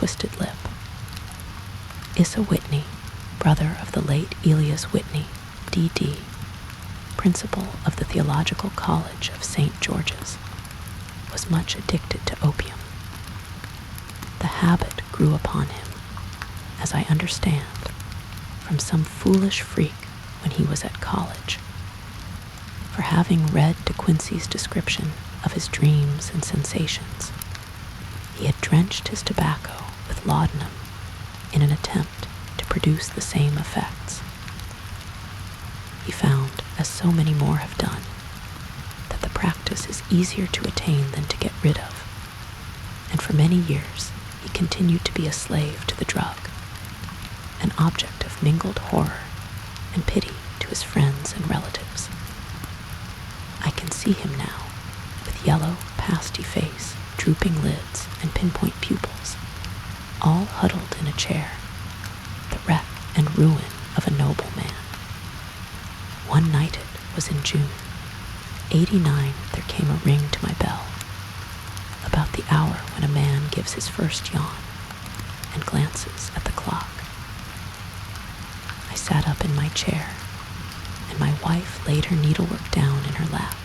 twisted lip. Issa Whitney, brother of the late Elias Whitney, D.D., principal of the Theological College of St. George's, was much addicted to opium. The habit grew upon him, as I understand, from some foolish freak when he was at college. For having read De Quincey's description of his dreams and sensations, he had drenched his tobacco with laudanum in an attempt to produce the same effects. He found, as so many more have done, that the practice is easier to attain than to get rid of, and for many years he continued to be a slave to the drug, an object of mingled horror and pity to his friends and relatives. I can see him now, with yellow, pasty face, drooping lids, and pinpoint pupils, all huddled in a chair, the wreck and ruin of a noble man. One night, it was in June, '89, there came a ring to my bell, about the hour when a man gives his first yawn and glances at the clock. I sat up in my chair, and my wife laid her needlework down in her lap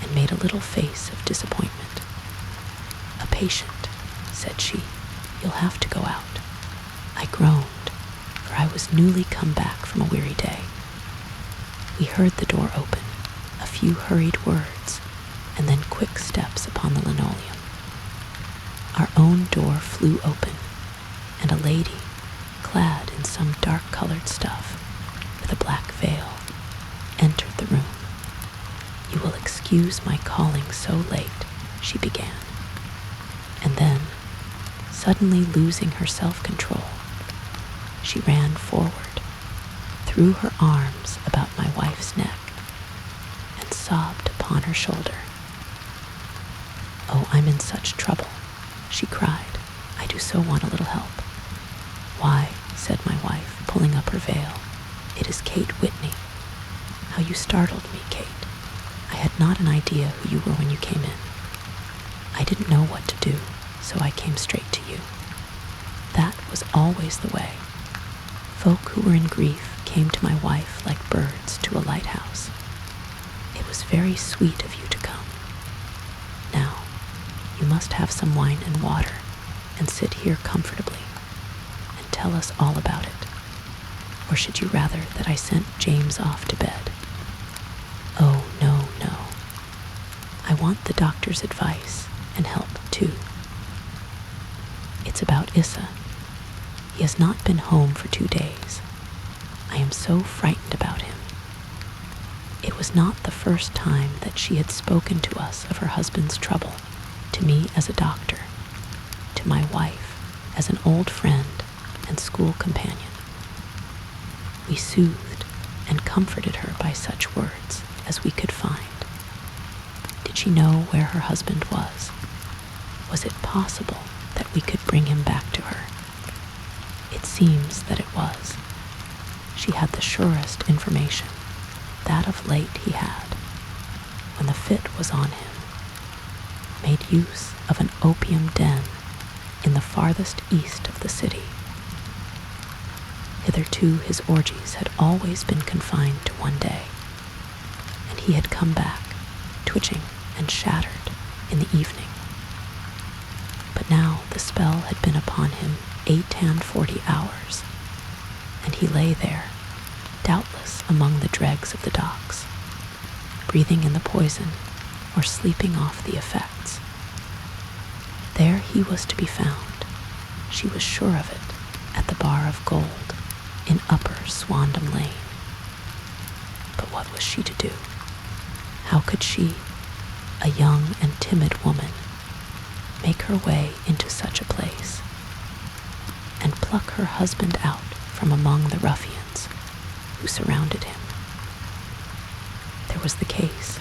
and made a little face of disappointment. "A patient," said she. "You'll have to go out." I groaned, for I was newly come back from a weary day. We heard the door open, a few hurried words, and then quick steps upon the linoleum. Our own door flew open, and a lady, clad in some dark-colored stuff, with a black veil, entered the room. "You will excuse my calling so late," she began. And then, suddenly losing her self-control, she ran forward, threw her arms about my wife's neck, and sobbed upon her shoulder. "Oh, I'm in such trouble," she cried. "I do so want a little help." "Why," said my wife, pulling up her veil, "it is Kate Whitney. How you startled me, Kate. I had not an idea who you were when you came in. I didn't know what to do, so I came straight to you." That was always the way. Folk who were in grief came to my wife like birds to a lighthouse. "It was very sweet of you to come. Now, you must have some wine and water and sit here comfortably and tell us all about it. Or should you rather that I sent James off to bed?" "Oh, no, no. I want the doctor's advice and help, too. It's about Issa. He has not been home for 2 days. I am so frightened about him." It was not the first time that she had spoken to us of her husband's trouble, to me as a doctor, to my wife as an old friend and school companion. We soothed and comforted her by such words as we could find. Did she know where her husband was? Was it possible that we could bring him back to her? It seems that it was. She had the surest information, that of late he had, when the fit was on him, made use of an opium den in the farthest east of the city. Hitherto his orgies had always been confined to one day, and he had come back, twitching and shattered, in the evening. But now the spell had been upon him 840 hours, and he lay there, doubtless among the dregs of the docks, breathing in the poison or sleeping off the effects. There he was to be found, she was sure of it, at the Bar of Gold in Upper Swandam Lane. But what was she to do? How could she, a young and timid woman, make her way into such a place and pluck her husband out from among the ruffians who surrounded him? There was the case,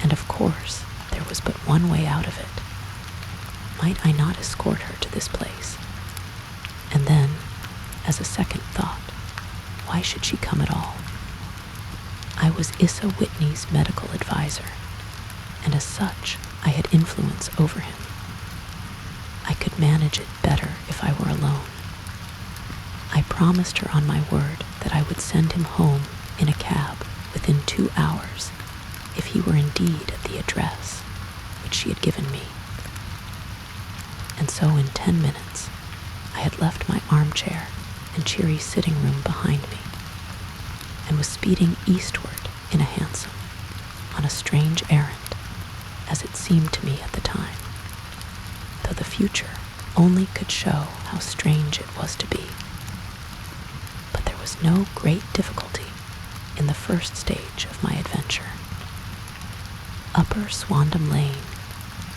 and of course there was but one way out of it. Might I not escort her to this place? And then, as a second thought, why should she come at all? I was Issa Whitney's medical advisor, and as such I had influence over him. I could manage it better if I were alone. I promised her on my word that I would send him home in a cab within 2 hours if he were indeed at the address which she had given me. And so in 10 minutes, I had left my armchair and cheery sitting room behind me and was speeding eastward in a hansom on a strange errand, as it seemed to me at the time, though the future only could show how strange it was to be. But there was no great difficulty in the first stage of my adventure. Upper Swandam Lane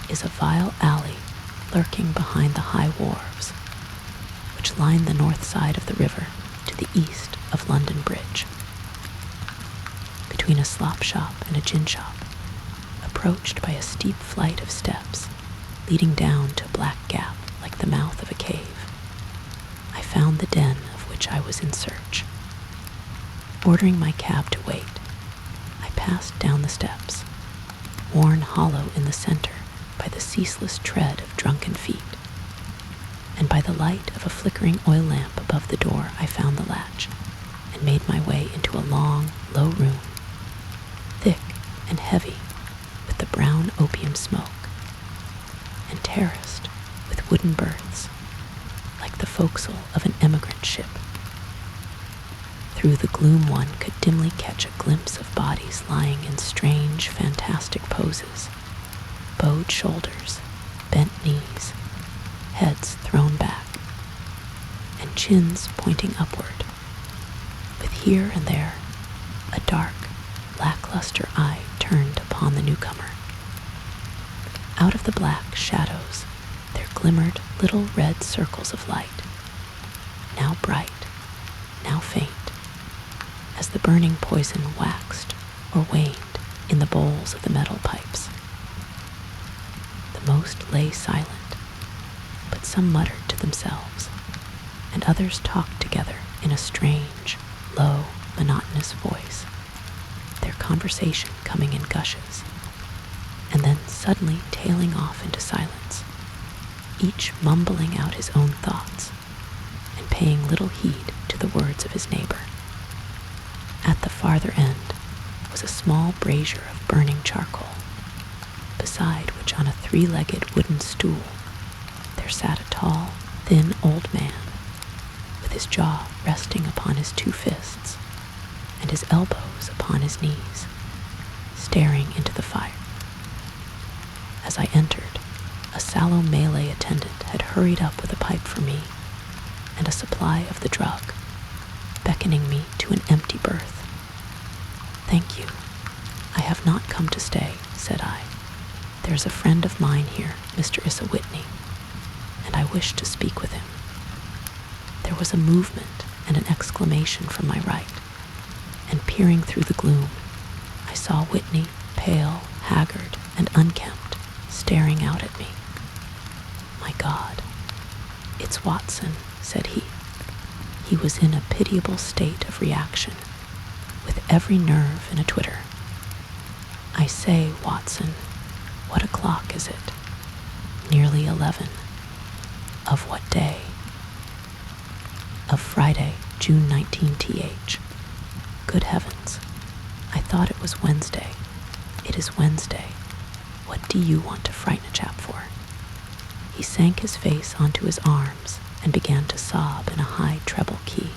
is a vile alley lurking behind the high wharves, which line the north side of the river to the east of London Bridge. Between a slop shop and a gin shop, approached by a steep flight of steps leading down to a black gap like the mouth of a cave, I found the den of which I was in search. Ordering my cab to wait, I passed down the steps, worn hollow in the center by the ceaseless tread of drunken feet, and by the light of a flickering oil lamp above the door I found the latch and made my way into a long, low room, thick and heavy with the brown opium smoke, and terraced with wooden berths like the forecastle of an emigrant ship. Through the gloom one could dimly catch a glimpse of bodies lying in strange, fantastic poses, bowed shoulders, bent knees, heads thrown back, and chins pointing upward, with here and there a dark, lackluster eye turned upon the newcomer. Out of the black shadows there glimmered little red circles of light, now bright, now faint, as the burning poison waxed or waned in the bowls of the metal pipes. The most lay silent, but some muttered to themselves, and others talked together in a strange, low, monotonous voice, their conversation coming in gushes, and then suddenly tailing off into silence, each mumbling out his own thoughts and paying little heed to the words of his neighbor. At the farther end was a small brazier of burning charcoal, beside which on a 3-legged wooden stool there sat a tall, thin old man, with his jaw resting upon his 2 fists and his elbows upon his knees, staring into the fire. As I entered, a sallow Malay attendant had hurried up with a pipe for me and a supply of the drug, beckoning me to an empty berth. "Thank you. I have not come to stay," said I. "There's a friend of mine here, Mr. Issa Whitney, and I wish to speak with him." There was a movement and an exclamation from my right, and peering through the gloom, I saw Whitney, pale, haggard, and unkempt, staring out at me. "My God, it's Watson," said he. He was in a pitiable state of reaction, with every nerve in a twitter. "I say, Watson, what o'clock is it?" "Nearly 11. "Of what day?" "Of Friday, June 19th. "Good heavens, I thought it was Wednesday." "It is Wednesday. What do you want to frighten a chap for?" He sank his face onto his arms and began to sob in a high treble key.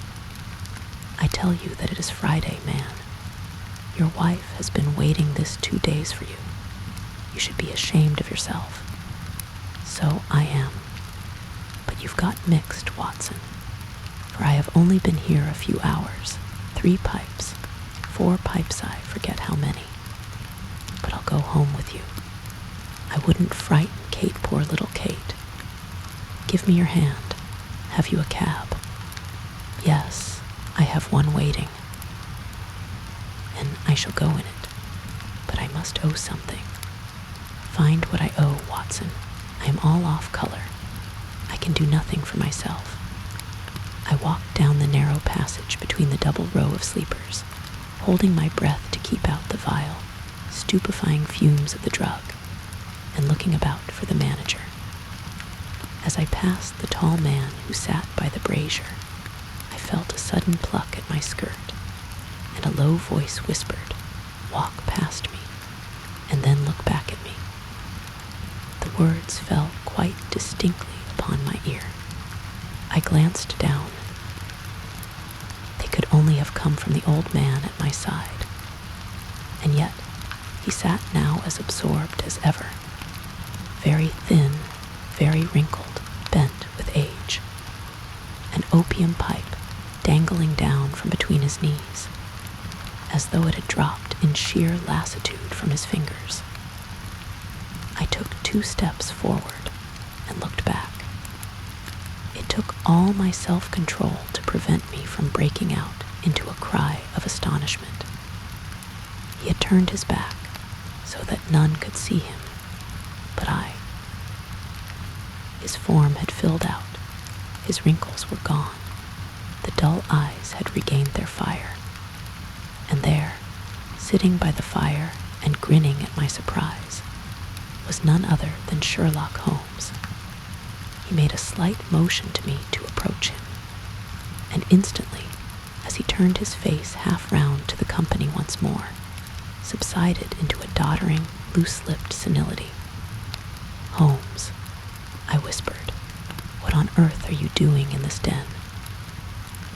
"I tell you that it is Friday, man. Your wife has been waiting this 2 days for you. You should be ashamed of yourself." "So I am. But you've got mixed, Watson, for I have only been here a few hours, 3 pipes, 4 pipes I forget how many. But I'll go home with you. I wouldn't frighten Kate, poor little Kate. Give me your hand. Have you a cab?" "Yes, I have one waiting." "And I shall go in it, but I must owe something." "Find what I owe, Watson. I am all off color. I can do nothing for myself." I walked down the narrow passage between the double row of sleepers, holding my breath to keep out the vile, stupefying fumes of the drug, and looking about for the manager. As I passed the tall man who sat by the brazier, I felt a sudden pluck at my skirt, and a low voice whispered, "Walk past me, and then look back at me." The words fell quite distinctly upon my ear. I glanced down. They could only have come from the old man at my side, and yet he sat now as absorbed as ever, very thin, very wrinkled, bent with age, an opium pipe dangling down from between his knees, as though it had dropped in sheer lassitude from his fingers. I took 2 steps forward and looked back. It took all my self-control to prevent me from breaking out into a cry of astonishment. He had turned his back so that none could see him but I. His form had filled out, his wrinkles were gone, the dull eyes had regained their fire, and there, sitting by the fire and grinning at my surprise, was none other than Sherlock Holmes. He made a slight motion to me to approach him, and instantly, as he turned his face half round to the company once more, subsided into a doddering, loose-lipped senility. "Holmes," I whispered, "what on earth are you doing in this den?"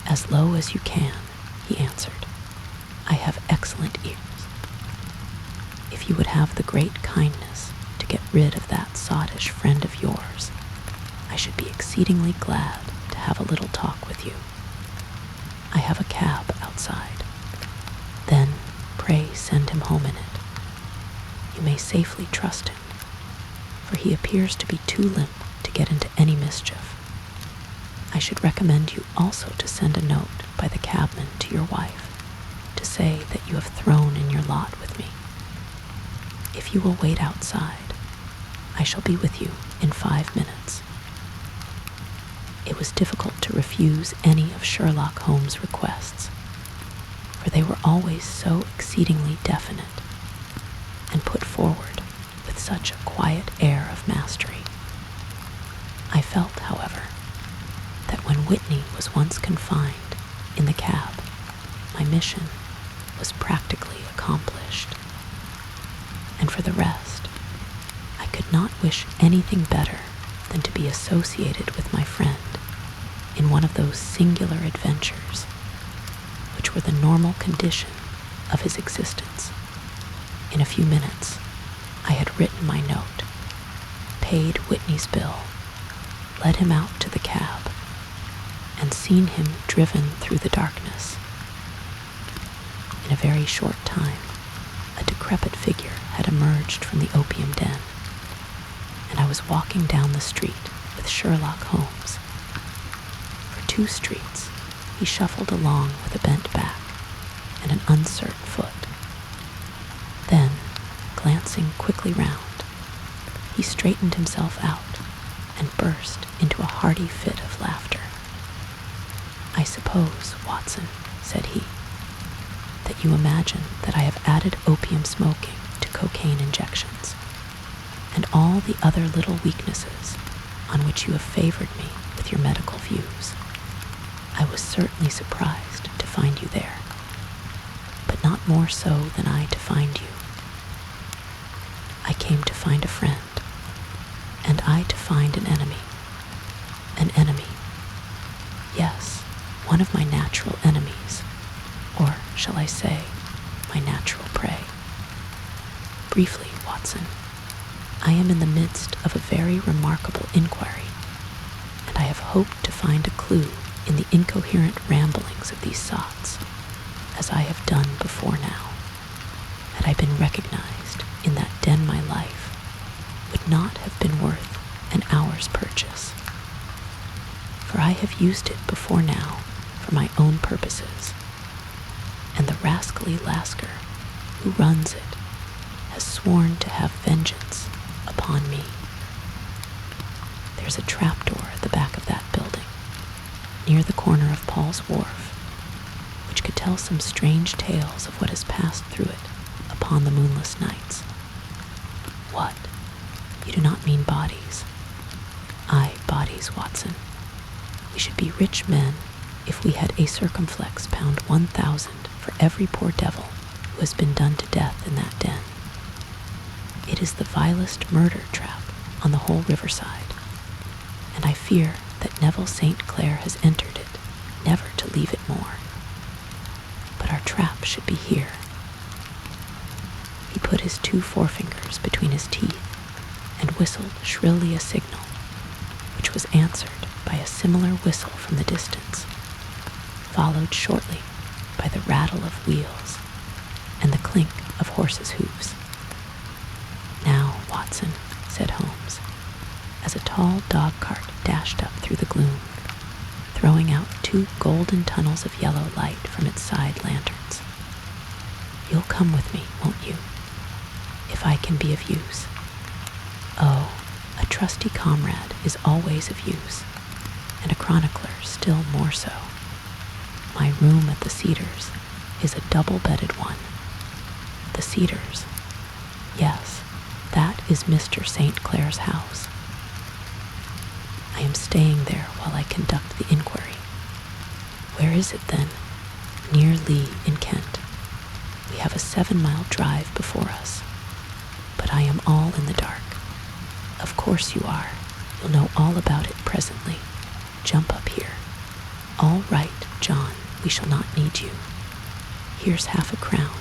"As low as you can," he answered. "I have excellent ears. If you would have the great kindness to get rid of that sottish friend of yours, I should be exceedingly glad to have a little talk with you. I have a cab outside. Then pray send him home in it. You may safely trust him, for he appears to be too limp to get into any mischief. I should recommend you also to send a note by the cabman to your wife to say that you have thrown in your lot with me. If you will wait outside, I shall be with you in 5 minutes." It was difficult to refuse any of Sherlock Holmes' requests, for they were always so exceedingly definite and put forward with such a quiet air of mastery. I felt, however, that when Whitney was once confined in the cab, my mission was practically accomplished. And for the rest, I could not wish anything better than to be associated with my friend in one of those singular adventures which were the normal condition of his existence. In a few minutes, I had written my note, paid Whitney's bill, led him out to the cab, and seen him driven through the darkness. In a very short time, a decrepit figure had emerged from the opium den, and I was walking down the street with Sherlock Holmes. For 2 streets, he shuffled along with a bent back and an uncertain foot. Then, glancing quickly round, he straightened himself out and burst into a hearty fit of laughter. "I suppose, Watson," said he, "that you imagine that I have added opium smoking to cocaine injections, and all the other little weaknesses on which you have favored me with your medical views. I was certainly surprised to find you there, but not more so than I to find you. I came to find a friend, and I to find an enemy. An enemy. Yes, one of my natural enemies, or shall I say, my natural prey. Briefly, Watson, I am in the midst of a very remarkable inquiry, and I have hoped to find a clue in the incoherent ramblings of these sots, as I have done before now. Had I been recognized in that den, my life would not have been worth an hour's purchase, for I have used it before now for my own purposes, and the rascally Lasker who runs it has sworn to have vengeance upon me. There's a trapdoor at the back of that building, near the corner of Paul's Wharf, which could tell some strange tales of what has passed through it upon the moonless nights. What? You do not mean bodies? Aye, bodies. case, Watson. We should be rich men if we had a circumflex pound 1,000 for every poor devil who has been done to death in that den. It is the vilest murder trap on the whole riverside, and I fear that Neville St. Clair has entered it, never to leave it more. But our trap should be here. He put his 2 forefingers between his teeth and whistled shrilly a signal, which was answered by a similar whistle from the distance, followed shortly by the rattle of wheels and the clink of horses' hoofs. "Now, Watson," said Holmes, as a tall dog-cart dashed up through the gloom, throwing out 2 golden tunnels of yellow light from its side lanterns. "You'll come with me, won't you, if I can be of use? Oh, a trusty comrade is always of use, and a chronicler still more so. My room at the Cedars is a double-bedded one. The Cedars? Yes, that is Mr. St. Clair's house. I am staying there while I conduct the inquiry. Where is it, then? Near Lee in Kent. We have a 7-mile drive before us. But I am all in the dark. Of course you are. You'll know all about it presently. Jump up here. All right, John, we shall not need you. Here's half a crown.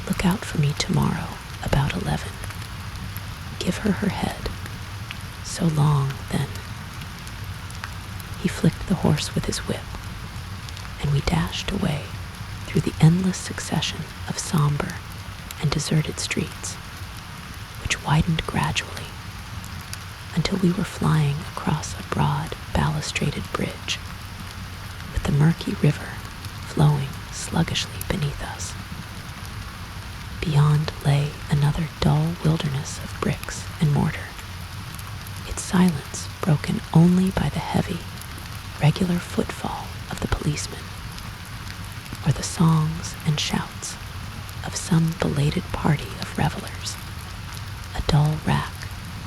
Look out for me tomorrow about 11. Give her her head. So long, then." He flicked the horse with his whip, and we dashed away through the endless succession of somber and deserted streets, which widened gradually until we were flying across a broad balustraded bridge, with the murky river flowing sluggishly beneath us. Beyond lay another dull wilderness of bricks and mortar, its silence broken only by the heavy, regular footfall of the policeman, or the songs and shouts of some belated party of revelers. A dull rack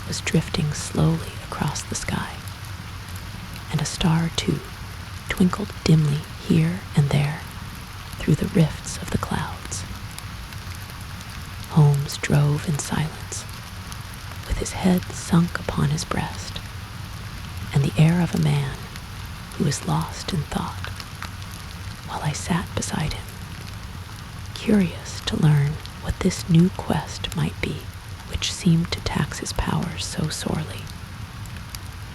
was drifting slowly across the sky, and a star or 2 twinkled dimly here and there through the rifts of the clouds. Holmes drove in silence, with his head sunk upon his breast, and the air of a man who is lost in thought, while I sat beside him, curious to learn what this new quest might be which seemed to tax his powers so sorely,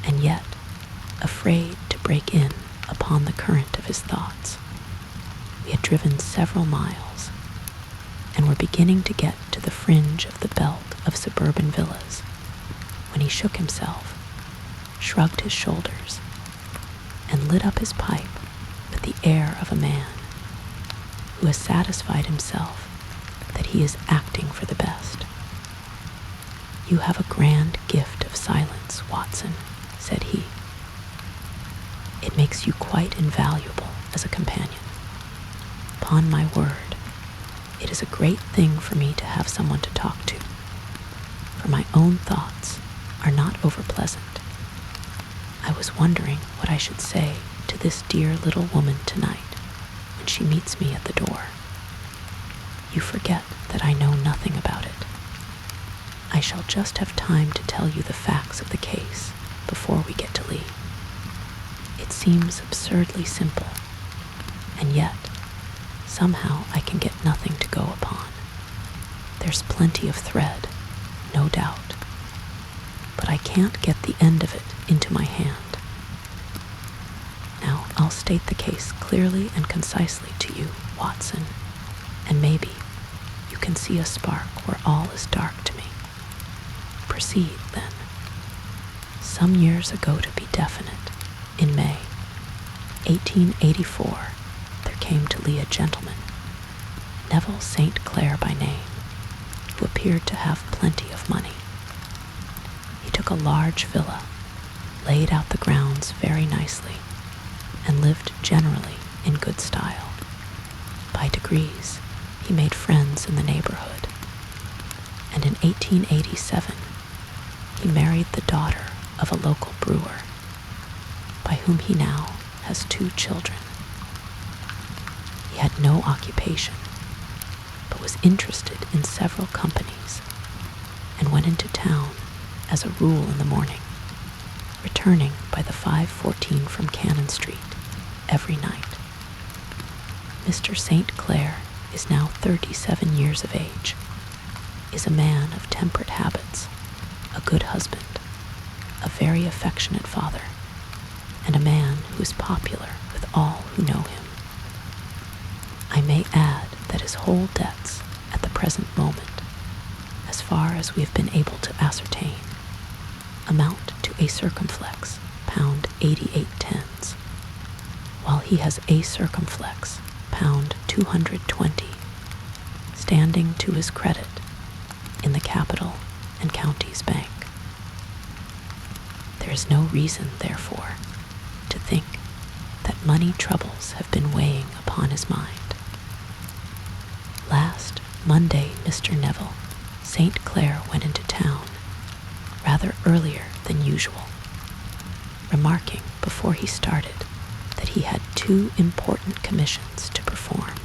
and yet afraid to break in upon the current of his thoughts. We had driven several miles, and were beginning to get to the fringe of the belt of suburban villas, when he shook himself, shrugged his shoulders, and lit up his pipe with the air of a man who has satisfied himself that he is acting for the best. "You have a grand gift of silence, Watson," said he. "It makes you quite invaluable as a companion. Upon my word, it is a great thing for me to have someone to talk to, for my own thoughts are not over-pleasant. I was wondering what I should say to this dear little woman tonight when she meets me at the door. You forget that I know nothing about it. I shall just have time to tell you the facts of the case before we get to Lee. It seems absurdly simple, and yet somehow I can get nothing to go upon. There's plenty of thread, no doubt, but I can't get the end of it into my hand. Now I'll state the case clearly and concisely to you, Watson, and maybe you can see a spark where all is dark to me. Proceed, then. Some years ago, to be definite, in May 1884, there came to Lee a gentleman, Neville St. Clair by name, who appeared to have plenty of money. He took a large villa, laid out the grounds very nicely, and lived generally in good style. By degrees, he made friends in the neighborhood, and in 1887, he married the daughter of a local brewer, by whom he now has 2 children. He had no occupation, but was interested in several companies and went into town as a rule in the morning, returning by the 5:14 from Cannon Street every night. Mr. St. Clair is now 37 years of age, is a man of temperate habits, a good husband, a very affectionate father, and a man who is popular with all who know him. I may add that his whole debts at the present moment, as far as we have been able to ascertain, amount to a circumflex pound 88/10, while he has a circumflex pound 220 standing to his credit in the Capital and Counties Bank. There is no reason, therefore, to think that money troubles have been weighing upon his mind. Last Monday, Mr. Neville St. Clair went into town rather earlier than usual, remarking before he started that he had 2 important commissions to perform,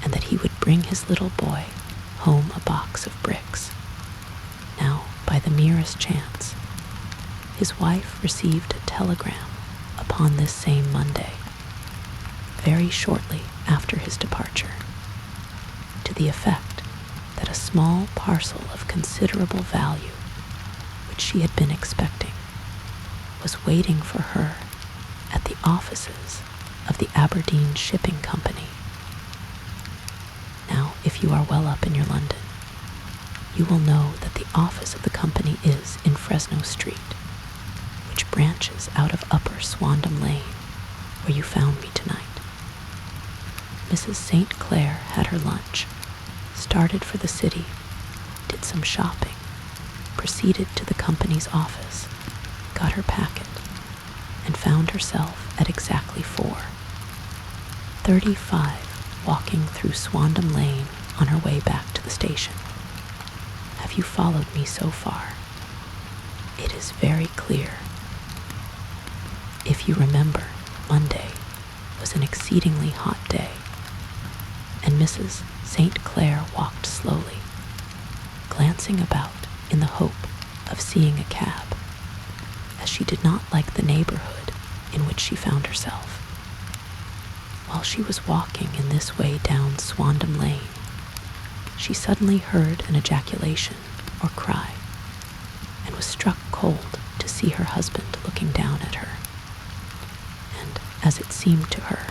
and that he would bring his little boy home a box of bricks. Now, by the merest chance, his wife received a telegram upon this same Monday, very shortly after his departure, to the effect that a small parcel of considerable value, which she had been expecting, was waiting for her at the offices of the Aberdeen Shipping Company. Now, if you are well up in your London, you will know that the office of the company is in Fresno Street, which branches out of Upper Swandam Lane, where you found me tonight. Mrs. St. Clair had her lunch, started for the city, did some shopping, proceeded to the company's office, got her packet, and found herself at exactly 4:35 walking through Swandam Lane on her way back to the station. Have you followed me so far? It is very clear. If you remember, Monday was an exceedingly hot day, and Mrs. St. Clair walked slowly, glancing about in the hope of seeing a cab, as she did not like the neighborhood in which she found herself. While she was walking in this way down Swandam Lane, she suddenly heard an ejaculation or cry, and was struck cold to see her husband looking down at her, and, as it seemed to her,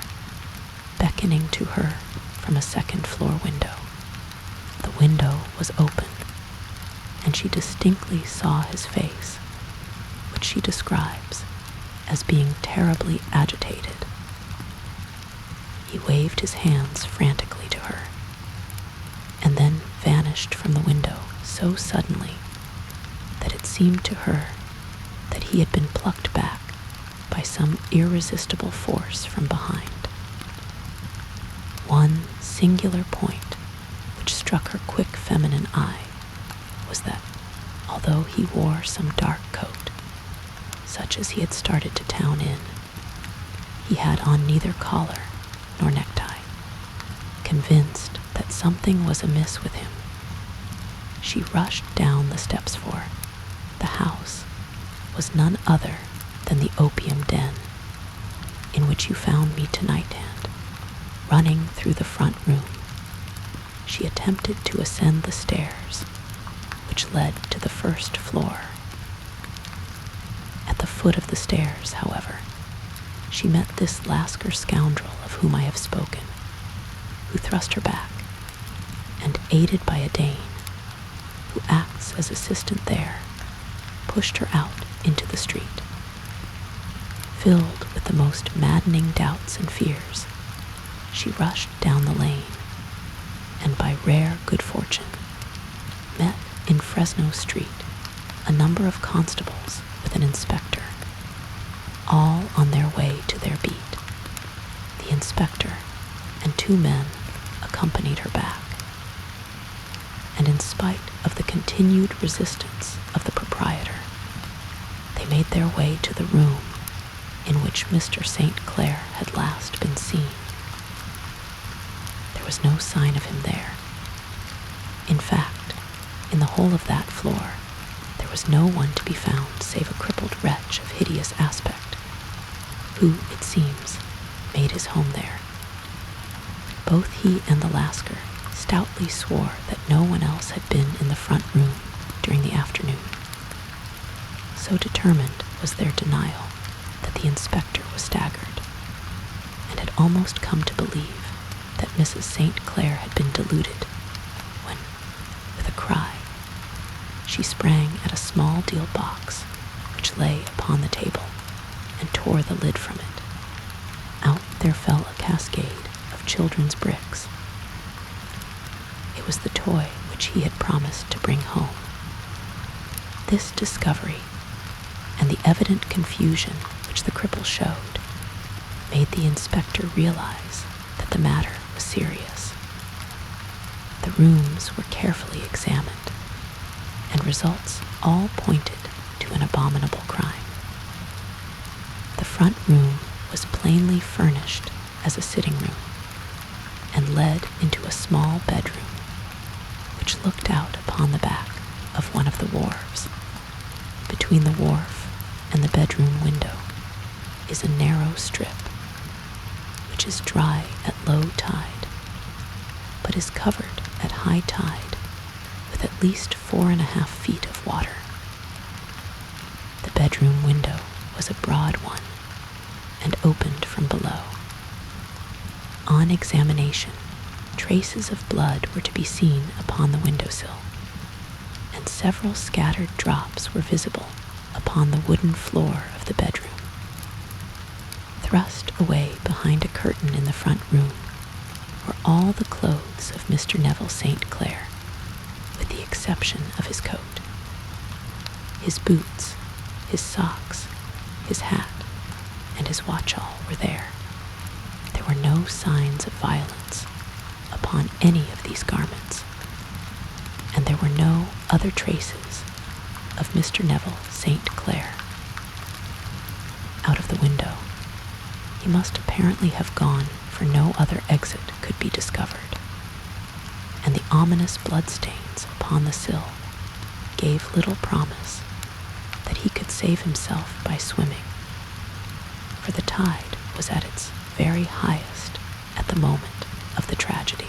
beckoning to her from a second-floor window. The window was open, and she distinctly saw his face, which she describes as being terribly agitated. He waved his hands frantically to her, and then vanished from the window so suddenly that it seemed to her that he had been plucked back by some irresistible force from behind. One singular point which struck her quick feminine eye was that, although he wore some dark coat, such as he had started to town in, he had on neither collar nor necktie. Convinced that something was amiss with him, she rushed down the steps, for the house was none other than the opium den in which you found me tonight, and, running through the front room, she attempted to ascend the stairs which led to the first floor. At the foot of the stairs, however, she met this Lascar scoundrel of whom I have spoken, who thrust her back, and, aided by a Dane, who acts as assistant there, pushed her out into the street. Filled with the most maddening doubts and fears, she rushed down the lane, and by rare good fortune, met in Fresno Street a number of constables with an inspector, all on their way to their beat. The inspector and 2 men accompanied her back, and in spite of the continued resistance of the proprietor, they made their way to the room which Mr. St. Clair had last been seen. There was no sign of him there. In fact, in the whole of that floor, there was no one to be found save a crippled wretch of hideous aspect, who, it seems, made his home there. Both he and the Lascar stoutly swore that no one else had been in the front room during the afternoon. So determined was their denial that the inspector was staggered, and had almost come to believe that Mrs. St. Clair had been deluded when, with a cry, she sprang at a small deal box which lay upon the table and tore the lid from it. Out there fell a cascade of children's bricks. It was the toy which he had promised to bring home. This discovery, and the evident confusion which the cripple showed, made the inspector realize that the matter was serious. The rooms were carefully examined, and results all pointed to an abominable crime. The front room was plainly furnished as a sitting room, and led into a small bedroom, which looked out upon the back of one of the wharves. Between the wharf and the bedroom window is a narrow strip, which is dry at low tide, but is covered at high tide with at least 4.5 feet of water. The bedroom window was a broad one and opened from below. On examination, traces of blood were to be seen upon the windowsill, and several scattered drops were visible upon the wooden floor of the bedroom. Thrust away behind a curtain in the front room were all the clothes of Mr. Neville St. Clair, with the exception of his coat. His boots, his socks, his hat, and his watch-all were there. There were no signs of violence upon any of these garments, and there were no other traces of Mr. Neville St. Clair. Out of the window, he must apparently have gone, for no other exit could be discovered, and the ominous bloodstains upon the sill gave little promise that he could save himself by swimming, for the tide was at its very highest at the moment of the tragedy.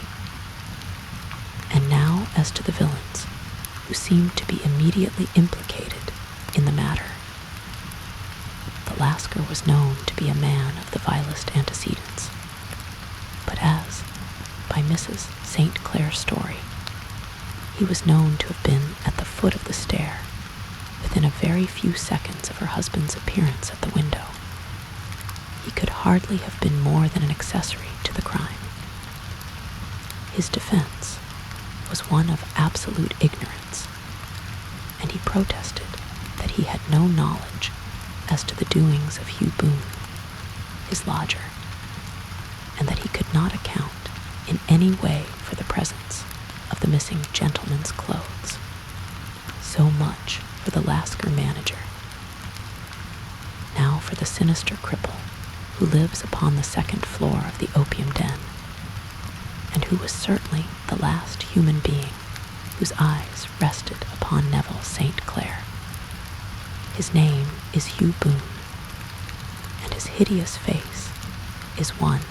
And now as to the villains, who seemed to be immediately implicated in the matter. The Lascar was known to be a man of the vilest antecedents, but as, by Mrs. St. Clair's story, he was known to have been at the foot of the stair within a very few seconds of her husband's appearance at the window, he could hardly have been more than an accessory to the crime. His defense was one of absolute ignorance, and he protested that he had no knowledge as to the doings of Hugh Boone, his lodger, and that he could not account in any way for the presence of the missing gentleman's clothes. So much for the Lascar manager. Now for the sinister cripple who lives upon the second floor of the opium den, and who was certainly the last human being whose eyes rested upon Neville St. Clair. His name is Hugh Boone, and his hideous face is one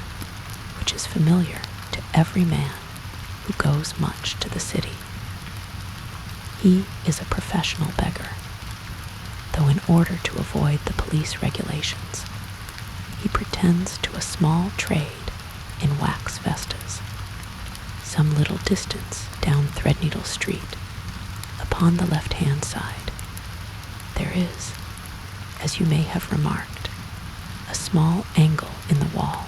which is familiar to every man who goes much to the city. He is a professional beggar, though in order to avoid the police regulations, he pretends to a small trade in wax vestas, some little distance down Threadneedle Street. Upon the left-hand side, there is, as you may have remarked, a small angle in the wall.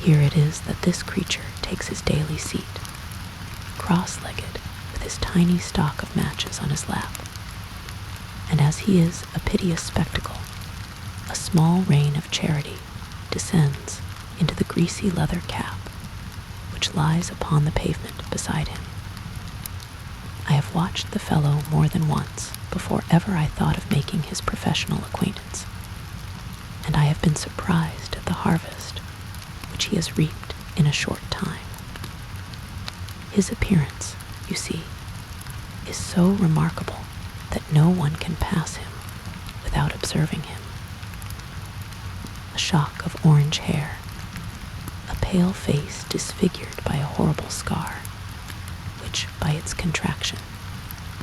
Here it is that this creature takes his daily seat, cross-legged with his tiny stock of matches on his lap, and as he is a piteous spectacle, a small rain of charity descends into the greasy leather cap which lies upon the pavement beside him. I have watched the fellow more than once before ever I thought of making his professional acquaintance, and I have been surprised at the harvest which he has reaped in a short time. His appearance, you see, is so remarkable that no one can pass him without observing him. A shock of orange hair, a pale face disfigured by a horrible scar, which, by its contraction,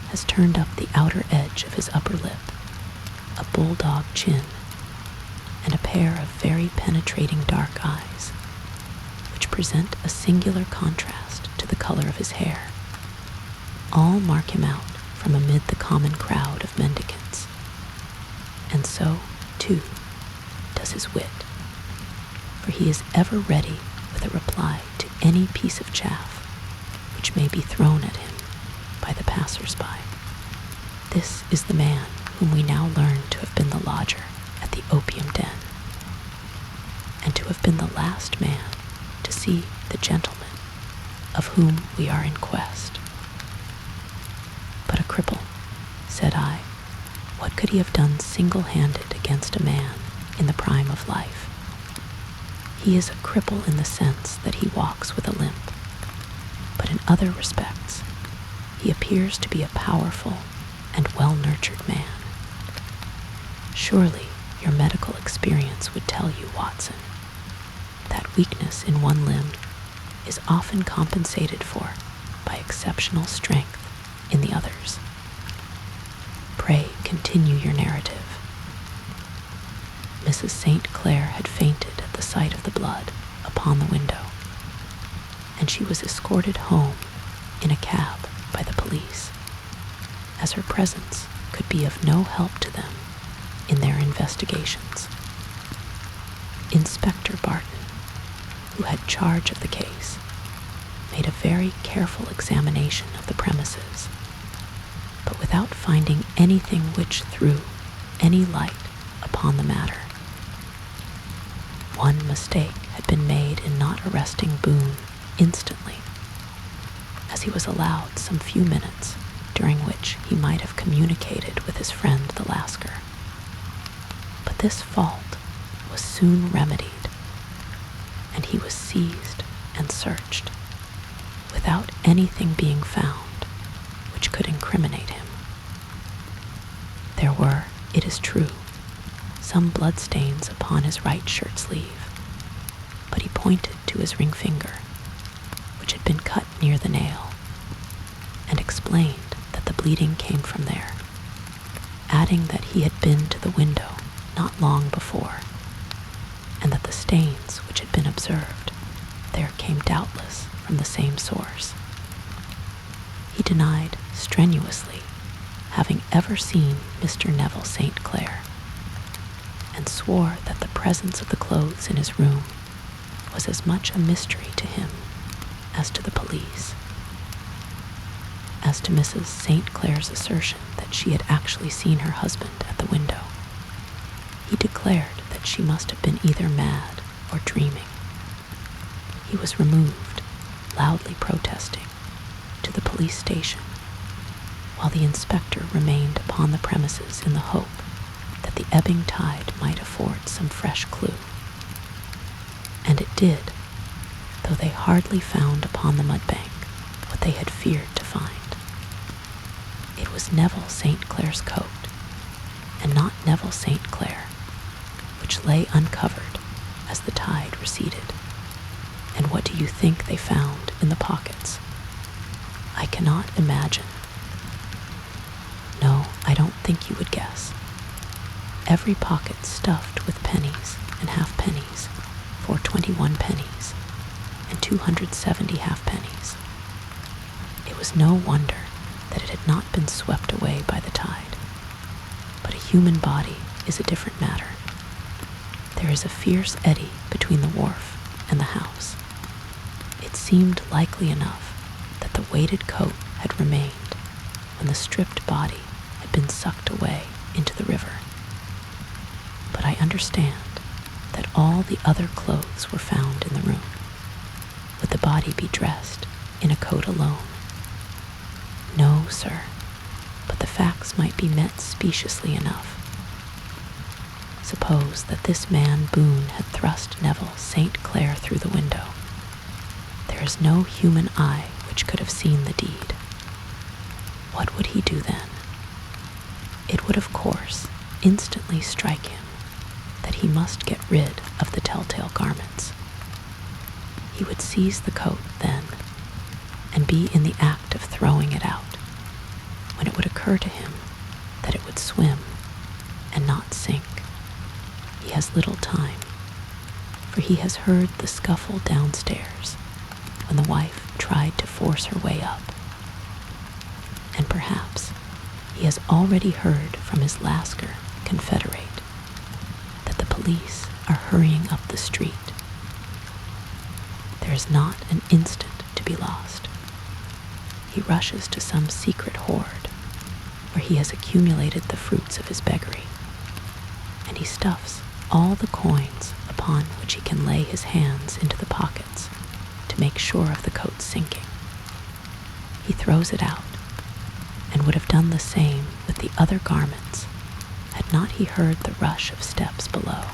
has turned up the outer edge of his upper lip, a bulldog chin, and a pair of very penetrating dark eyes, which present a singular contrast to the color of his hair, all mark him out from amid the common crowd of mendicants. And so, too, does his wit, for he is ever ready with a reply to any piece of chaff which may be thrown at him by the passers-by. This is the man whom we now learn to have been the lodger at the opium den, and to have been the last man to see the gentleman of whom we are in quest. But a cripple, said I, what could he have done single-handed against a man in the prime of life? He is a cripple in the sense that he walks with a limp, but in other respects he appears to be a powerful and well-nurtured man. Surely your medical experience would tell you, Watson, that weakness in one limb is often compensated for by exceptional strength in the others. Pray continue your narrative. Mrs. St. Clair had fainted at the sight of the blood upon the window, and she was escorted home in a cab by the police, as her presence could be of no help to them in their investigations. Inspector Barton, who had charge of the case, made a very careful examination of the premises, but without finding anything which threw any light upon the matter. One mistake had been made in not arresting Boone instantly, as he was allowed some few minutes during which he might have communicated with his friend the Lascar. But this fault was soon remedied, and he was seized and searched, without anything being found which could incriminate him. There were, it is true, some bloodstains upon his right shirt sleeve, but he pointed to his ring finger, which had been cut near the nail, and explained that the bleeding came from there, adding that he had been to the window not long before, and that the stains which had been observed there came doubtless from the same source. He denied strenuously having ever seen Mr. Neville St. Clair, and swore that the presence of the clothes in his room was as much a mystery to him as to the police. As to Mrs. St. Clair's assertion that she had actually seen her husband at the window, he declared that she must have been either mad or dreaming. He was removed, loudly protesting, to the police station, while the inspector remained upon the premises in the hope that the ebbing tide might afford some fresh clue. And it did, though they hardly found upon the mudbank what they had feared to find. It was Neville St. Clair's coat, and not Neville St. Clair, which lay uncovered as the tide receded. And what do you think they found in the pockets? I cannot imagine. No, I don't think you would guess. Every pocket stuffed with pennies and halfpennies for 21 pennies and 270 halfpennies. It was no wonder that it had not been swept away by the tide. But a human body is a different matter. There is a fierce eddy between the wharf and the house. It seemed likely enough that the weighted coat had remained when the stripped body had been sucked away into the river. But I understand that all the other clothes were found in the room. Would the body be dressed in a coat alone? No, sir, but the facts might be met speciously enough. suppose that this man Boone had thrust Neville St. Clair through the window. There is no human eye which could have seen the deed. What would he do then? It would, of course, instantly strike him that he must get rid of the telltale garments. He would seize the coat then, and be in the act of throwing it out, when it would occur to him that it would swim and not sink. He has little time, for he has heard the scuffle downstairs when the wife tried to force her way up. And perhaps he has already heard from his Lascar confederate that the police are hurrying up the street. There is not an instant to be lost. He rushes to some secret hoard where he has accumulated the fruits of his beggary, and he stuffs all the coins upon which he can lay his hands into the pockets to make sure of the coat's sinking. He throws it out, and would have done the same with the other garments had not he heard the rush of steps below,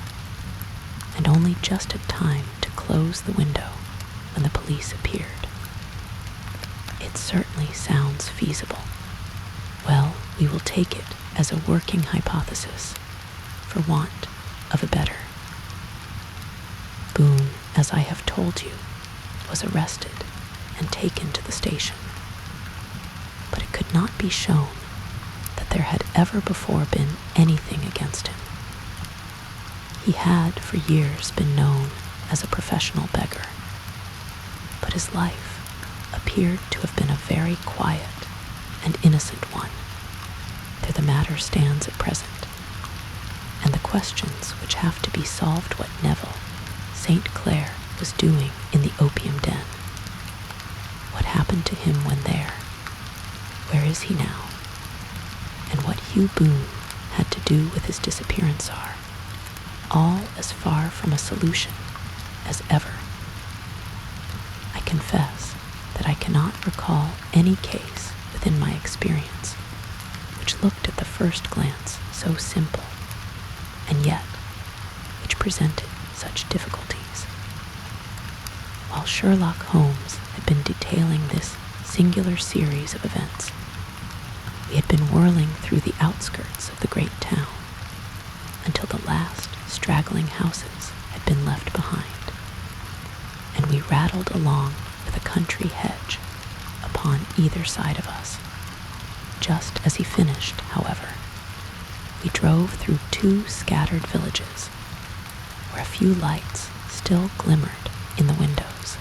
and only just had time to close the window when the police appeared. It certainly sounds feasible. Well, we will take it as a working hypothesis, for want of a better. Boone, as I have told you, was arrested and taken to the station. But it could not be shown that there had ever before been anything against him. He had for years been known as a professional beggar, but his life appeared to have been a very quiet and innocent one. There the matter stands at present, and the questions which have to be solved what Neville St. Clair was doing in the opium den. What happened to him when there? Where is he now? And what Hugh Boone had to do with his disappearance are all as far from a solution as ever. I confess that I cannot recall any case within my experience which looked at the first glance so simple, and yet which presented such difficulties. While Sherlock Holmes had been detailing this singular series of events, we had been whirling through the outskirts of the great town until the last straggling houses had been left behind, and we rattled along with a country hedge upon either side of us. Just as he finished, however, we drove through 2 scattered villages where a few lights still glimmered in the windows.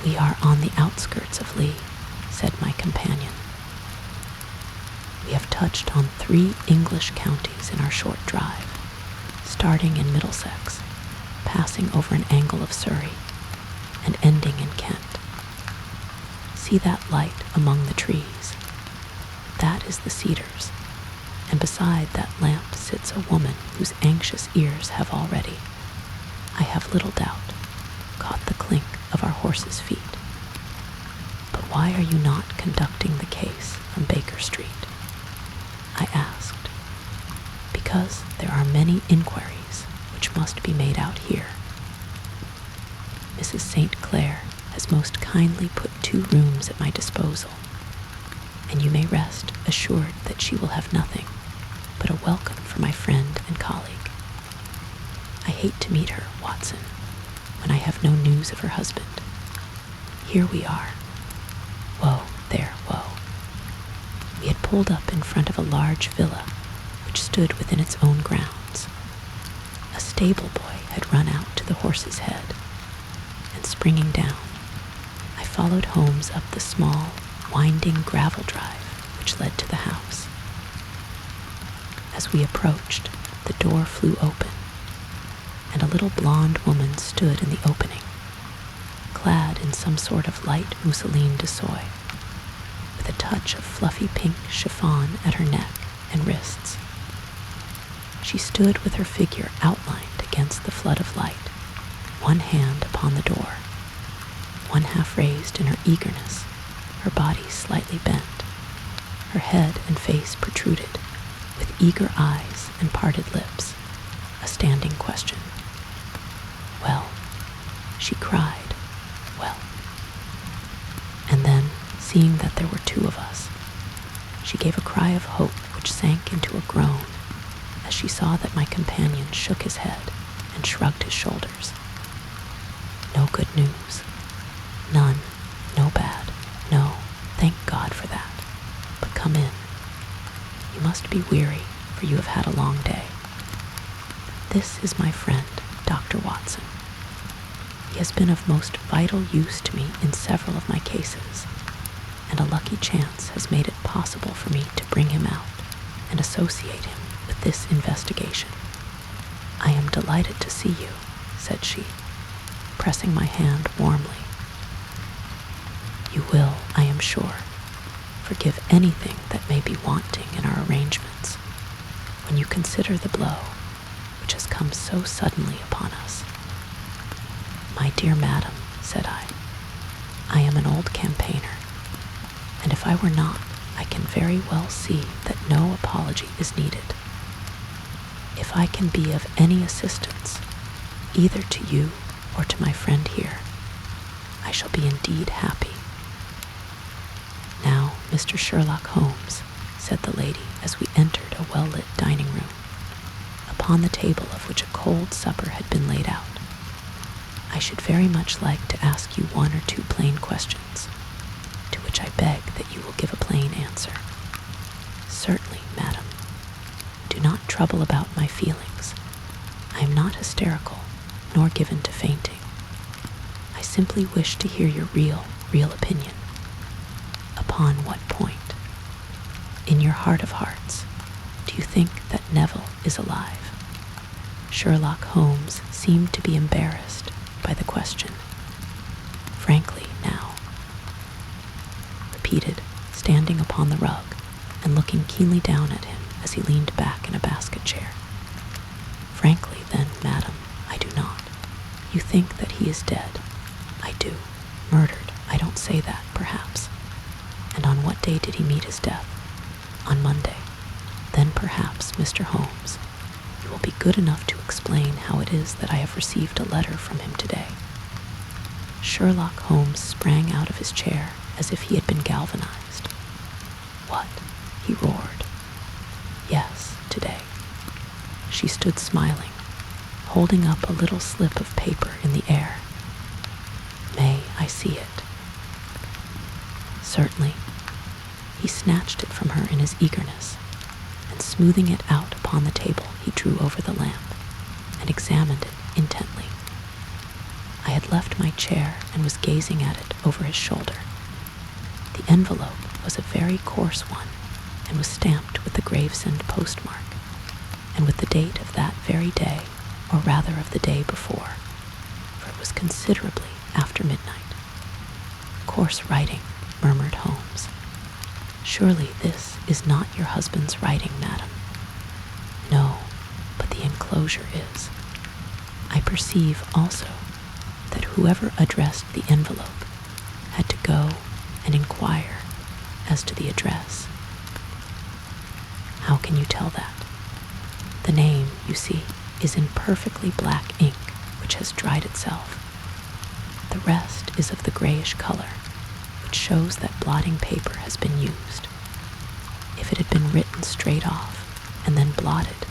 "We are on the outskirts of Lee," said my companion. We have touched on 3 English counties in our short drive, starting in Middlesex, passing over an angle of Surrey, and ending in Kent. See that light among the trees? That is the Cedars, and beside that lamp sits a woman whose anxious ears have already, I have little doubt, caught the clink of our horses' feet. But why are you not conducting the case from Baker Street? I asked. Because there are many inquiries which must be made out here. Mrs. St. Clair has most kindly put 2 rooms at my disposal, and you may rest assured that she will have nothing but a welcome for my friend and colleague. I hate to meet her, Watson, when I have no news of her husband. Here we are. Whoa, there, whoa. We had pulled up in front of a large villa which stood within its own grounds. A stable boy had run out to the horse's head, and springing down, I followed Holmes up the small, winding gravel drive which led to the house. As we approached, the door flew open, and a little blonde woman stood in the opening, clad in some sort of light mousseline de soie, with a touch of fluffy pink chiffon at her neck and wrists. She stood with her figure outlined against the flood of light, one hand upon the door, one half raised in her eagerness, her body slightly bent, her head and face protruded, with eager eyes and parted lips. standing question. Well, she cried, well. And then, seeing that there were two of us, she gave a cry of hope which sank into a groan as she saw that my companion shook his head and shrugged his shoulders. No good news. None. No bad. No. Thank God for that. But come in. You must be weary, for you have had a long day. This is my friend, Dr. Watson. He has been of most vital use to me in several of my cases, and a lucky chance has made it possible for me to bring him out and associate him with this investigation. I am delighted to see you, said she, pressing my hand warmly. You will, I am sure, forgive anything that may be wanting in our arrangements when you consider the blow which has come so suddenly upon us. My dear madam, said I am an old campaigner, and if I were not, I can very well see that no apology is needed. If I can be of any assistance, either to you or to my friend here, I shall be indeed happy. Now, Mr. Sherlock Holmes, said the lady as we entered a well-lit dining room, upon the table of which a cold supper had been laid out, I should very much like to ask you one or two plain questions, to which I beg that you will give a plain answer. Certainly, madam. Do not trouble about my feelings. I am not hysterical, nor given to fainting. I simply wish to hear your real opinion. Upon what point? In your heart of hearts, do you think that Neville is alive? Sherlock Holmes seemed to be embarrassed by the question. Frankly, now, repeated, standing upon the rug and looking keenly down at him as he leaned back in a basket chair. Frankly, then, madam, I do not. You think that he is dead. I do. Murdered. I don't say that, perhaps. And on what day did he meet his death? On Monday. Then perhaps, Mr. Holmes, you will be good enough to explain how it is that I have received a letter from him today. Sherlock Holmes sprang out of his chair as if he had been galvanized. What? He roared. Yes, today. She stood smiling, holding up a little slip of paper in the air. May I see it? Certainly. He snatched it from her in his eagerness, and smoothing it out upon the table, he drew over the lamp and examined it intently. I had left my chair and was gazing at it over his shoulder. The envelope was a very coarse one and was stamped with the Gravesend postmark and with the date of that very day, or rather of the day before, for it was considerably after midnight. Coarse writing, murmured Holmes. Surely this is not your husband's writing, madam. No, but the enclosure is. I perceive also that whoever addressed the envelope had to go and inquire as to the address. How can you tell that? The name, you see, is in perfectly black ink, which has dried itself. The rest is of the grayish color, which shows that blotting paper has been used. If it had been written straight off and then blotted,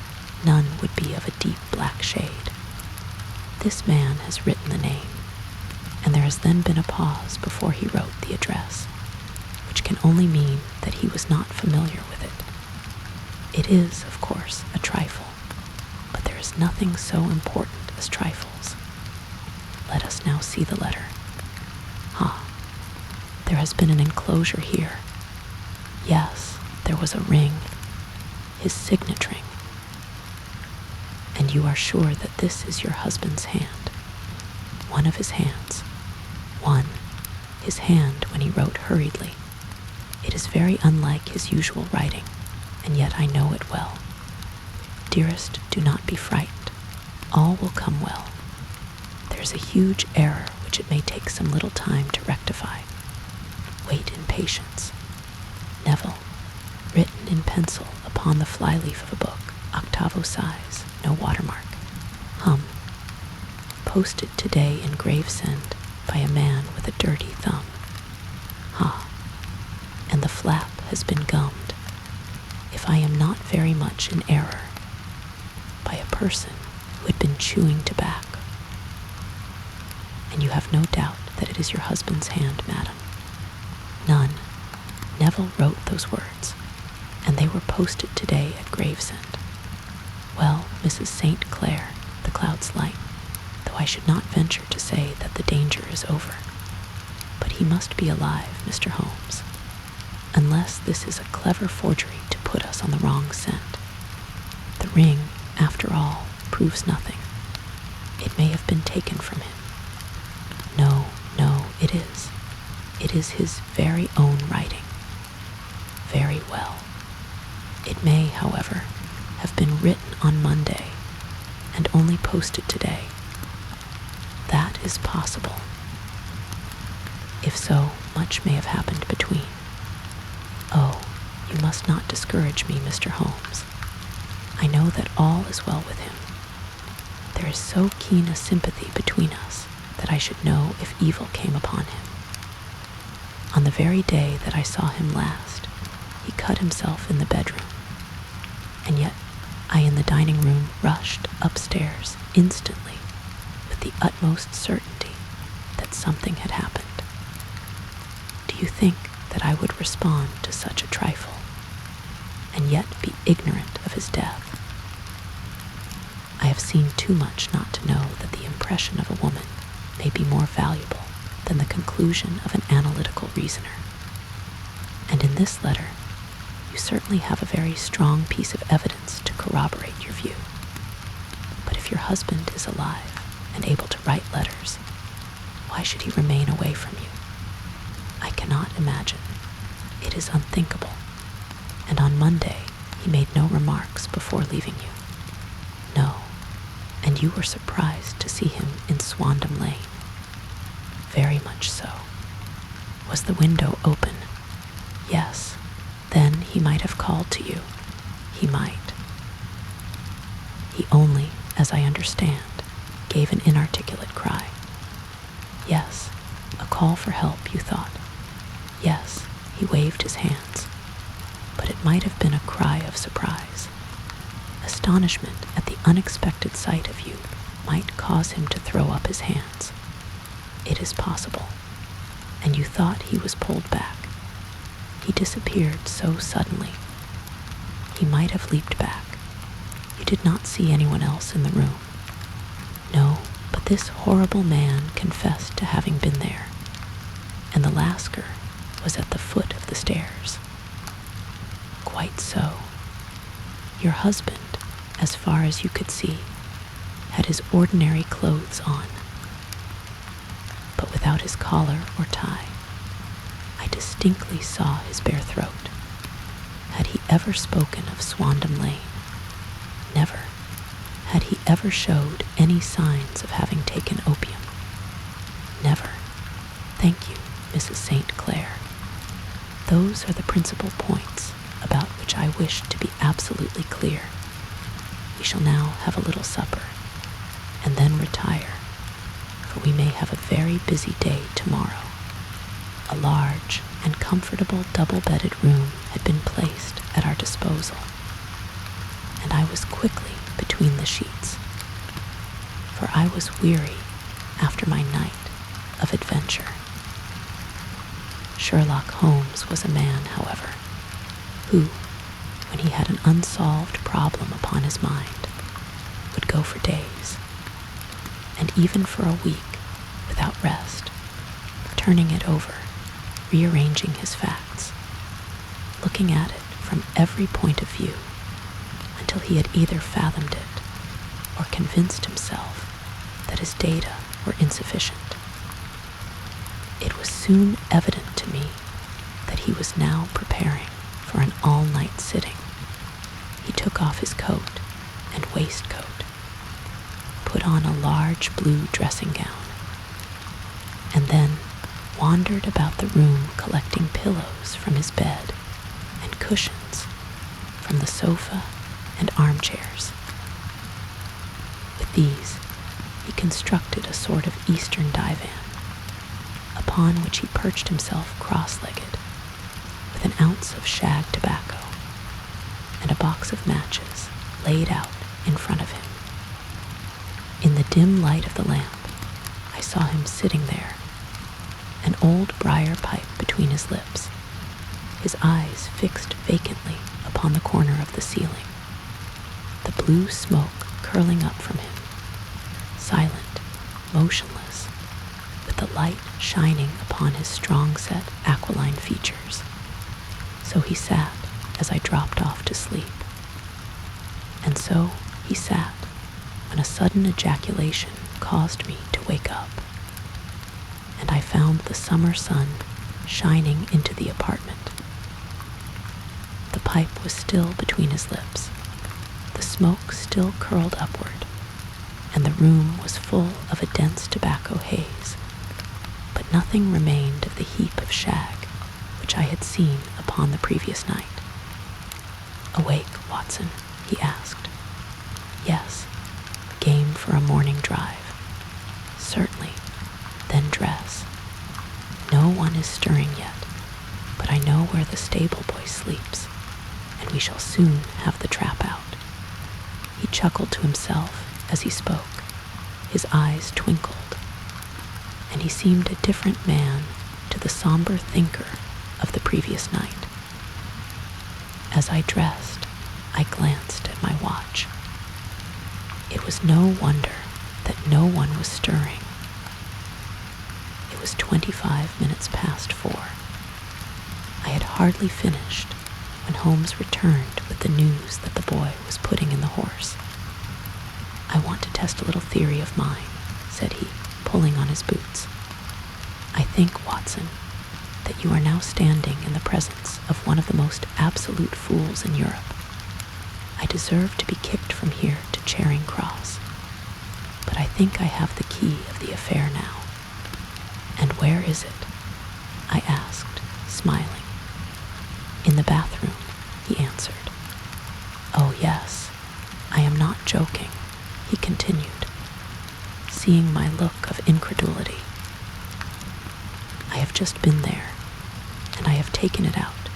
none would be of a deep black shade. This man has written the name, and there has then been a pause before he wrote the address, which can only mean that he was not familiar with it. It is, of course, a trifle, but there is nothing so important as trifles. Let us now see the letter. There has been an enclosure here. Yes, there was a ring, his signet ring. And you are sure that this is your husband's hand? One of his hands. One, his hand when he wrote hurriedly. It is very unlike his usual writing, and yet I know it well. Dearest, do not be frightened. All will come well. There is a huge error which it may take some little time to rectify. Wait in patience. Neville, written in pencil upon the flyleaf of a book, octavo size, no watermark. posted today in Gravesend by a man with a dirty thumb. Ha! And the flap has been gummed, if I am not very much in error, by a person who had been chewing tobacco. And you have no doubt that it is your husband's hand, madam. None. Neville wrote those words, and they were posted today at Gravesend. Well, Mrs. St. Clair, the clouds light, though I should not venture to say that the danger is over. But he must be alive, Mr. Holmes, unless this is a clever forgery to put us on the wrong scent. The ring, after all, proves nothing. It may have been taken from him. No, it is. It is his very own writing. Very well. It may, however, have been written on Monday and only posted today. That is possible. If so, much may have happened between. Oh, you must not discourage me, Mr. Holmes. I know that all is well with him. There is so keen a sympathy between us that I should know if evil came upon him. On the very day that I saw him last, he cut himself in the bedroom, and yet I in the dining room rushed upstairs instantly with the utmost certainty that something had happened. Do you think that I would respond to such a trifle, and yet be ignorant of his death? I have seen too much not to know that the impression of a woman may be more valuable than the conclusion of an analytical reasoner. And in this letter, you certainly have a very strong piece of evidence to corroborate your view. But if your husband is alive and able to write letters, why should he remain away from you? I cannot imagine. It is unthinkable. And on Monday, he made no remarks before leaving you. No, and you were surprised to see him in Swandam Lane. Very much so. Was the window open? Yes. Then he might have called to you. He might. He only, as I understand, gave an inarticulate cry. Yes, a call for help, you thought. Yes, he waved his hands. But it might have been a cry of surprise. Astonishment at the unexpected sight of you might cause him to throw up his hands. It is possible. And you thought he was pulled back. He disappeared so suddenly. He might have leaped back. You did not see anyone else in the room. No, but this horrible man confessed to having been there, and the Lascar was at the foot of the stairs. Quite so. Your husband, as far as you could see, had his ordinary clothes on, but without his collar or tie. I distinctly saw his bare throat. Had he ever spoken of Swandam Lane? Never. Had he ever showed any signs of having taken opium? Never. Thank you, Mrs. St. Clair. Those are the principal points about which I wish to be absolutely clear. We shall now have a little supper, and then retire, for we may have a very busy day tomorrow. A large and comfortable double-bedded room had been placed at our disposal, and I was quickly between the sheets, for I was weary after my night of adventure. Sherlock Holmes was a man, however, who, when he had an unsolved problem upon his mind, would go for days, and even for a week, without rest, turning it over, rearranging his facts, looking at it from every point of view, until he had either fathomed it or convinced himself that his data were insufficient. It was soon evident to me that he was now preparing for an all-night sitting. He took off his coat and waistcoat, put on a large blue dressing gown, and then wandered about the room collecting pillows from his bed and cushions from the sofa and armchairs. With these, he constructed a sort of eastern divan, upon which he perched himself cross-legged, with an ounce of shag tobacco and a box of matches laid out in front of him. In the dim light of the lamp, I saw him sitting there, an old briar pipe between his lips, his eyes fixed vacantly upon the corner of the ceiling, the blue smoke curling up from him, silent, motionless, with the light shining upon his strong-set aquiline features. So he sat as I dropped off to sleep. And so he sat when a sudden ejaculation caused me to wake up, and I found the summer sun shining into the apartment. The pipe was still between his lips, the smoke still curled upward, and the room was full of a dense tobacco haze, but nothing remained of the heap of shag which I had seen upon the previous night. "Awake, Watson?" he asked. "Yes. Game for a morning drive?" "Certainly." "Then dress. No one is stirring yet, but I know where the stable boy sleeps, and we shall soon have the trap out." He chuckled to himself as he spoke. His eyes twinkled, and he seemed a different man to the somber thinker of the previous night. As I dressed, I glanced at my watch. It was no wonder that no one was stirring. It was 25 minutes past 4. I had hardly finished when Holmes returned with the news that the boy was putting in the horse. "I want to test a little theory of mine," said he, pulling on his boots. "I think, Watson, that you are now standing in the presence of one of the most absolute fools in Europe. I deserve to be kicked from here to Charing Cross, but I think I have the key of the affair now." "And where is it?" I asked, smiling. "In the bathroom," he answered. "Oh, yes, I am not joking," he continued, seeing my look of incredulity. "I have just been there, and I have taken it out,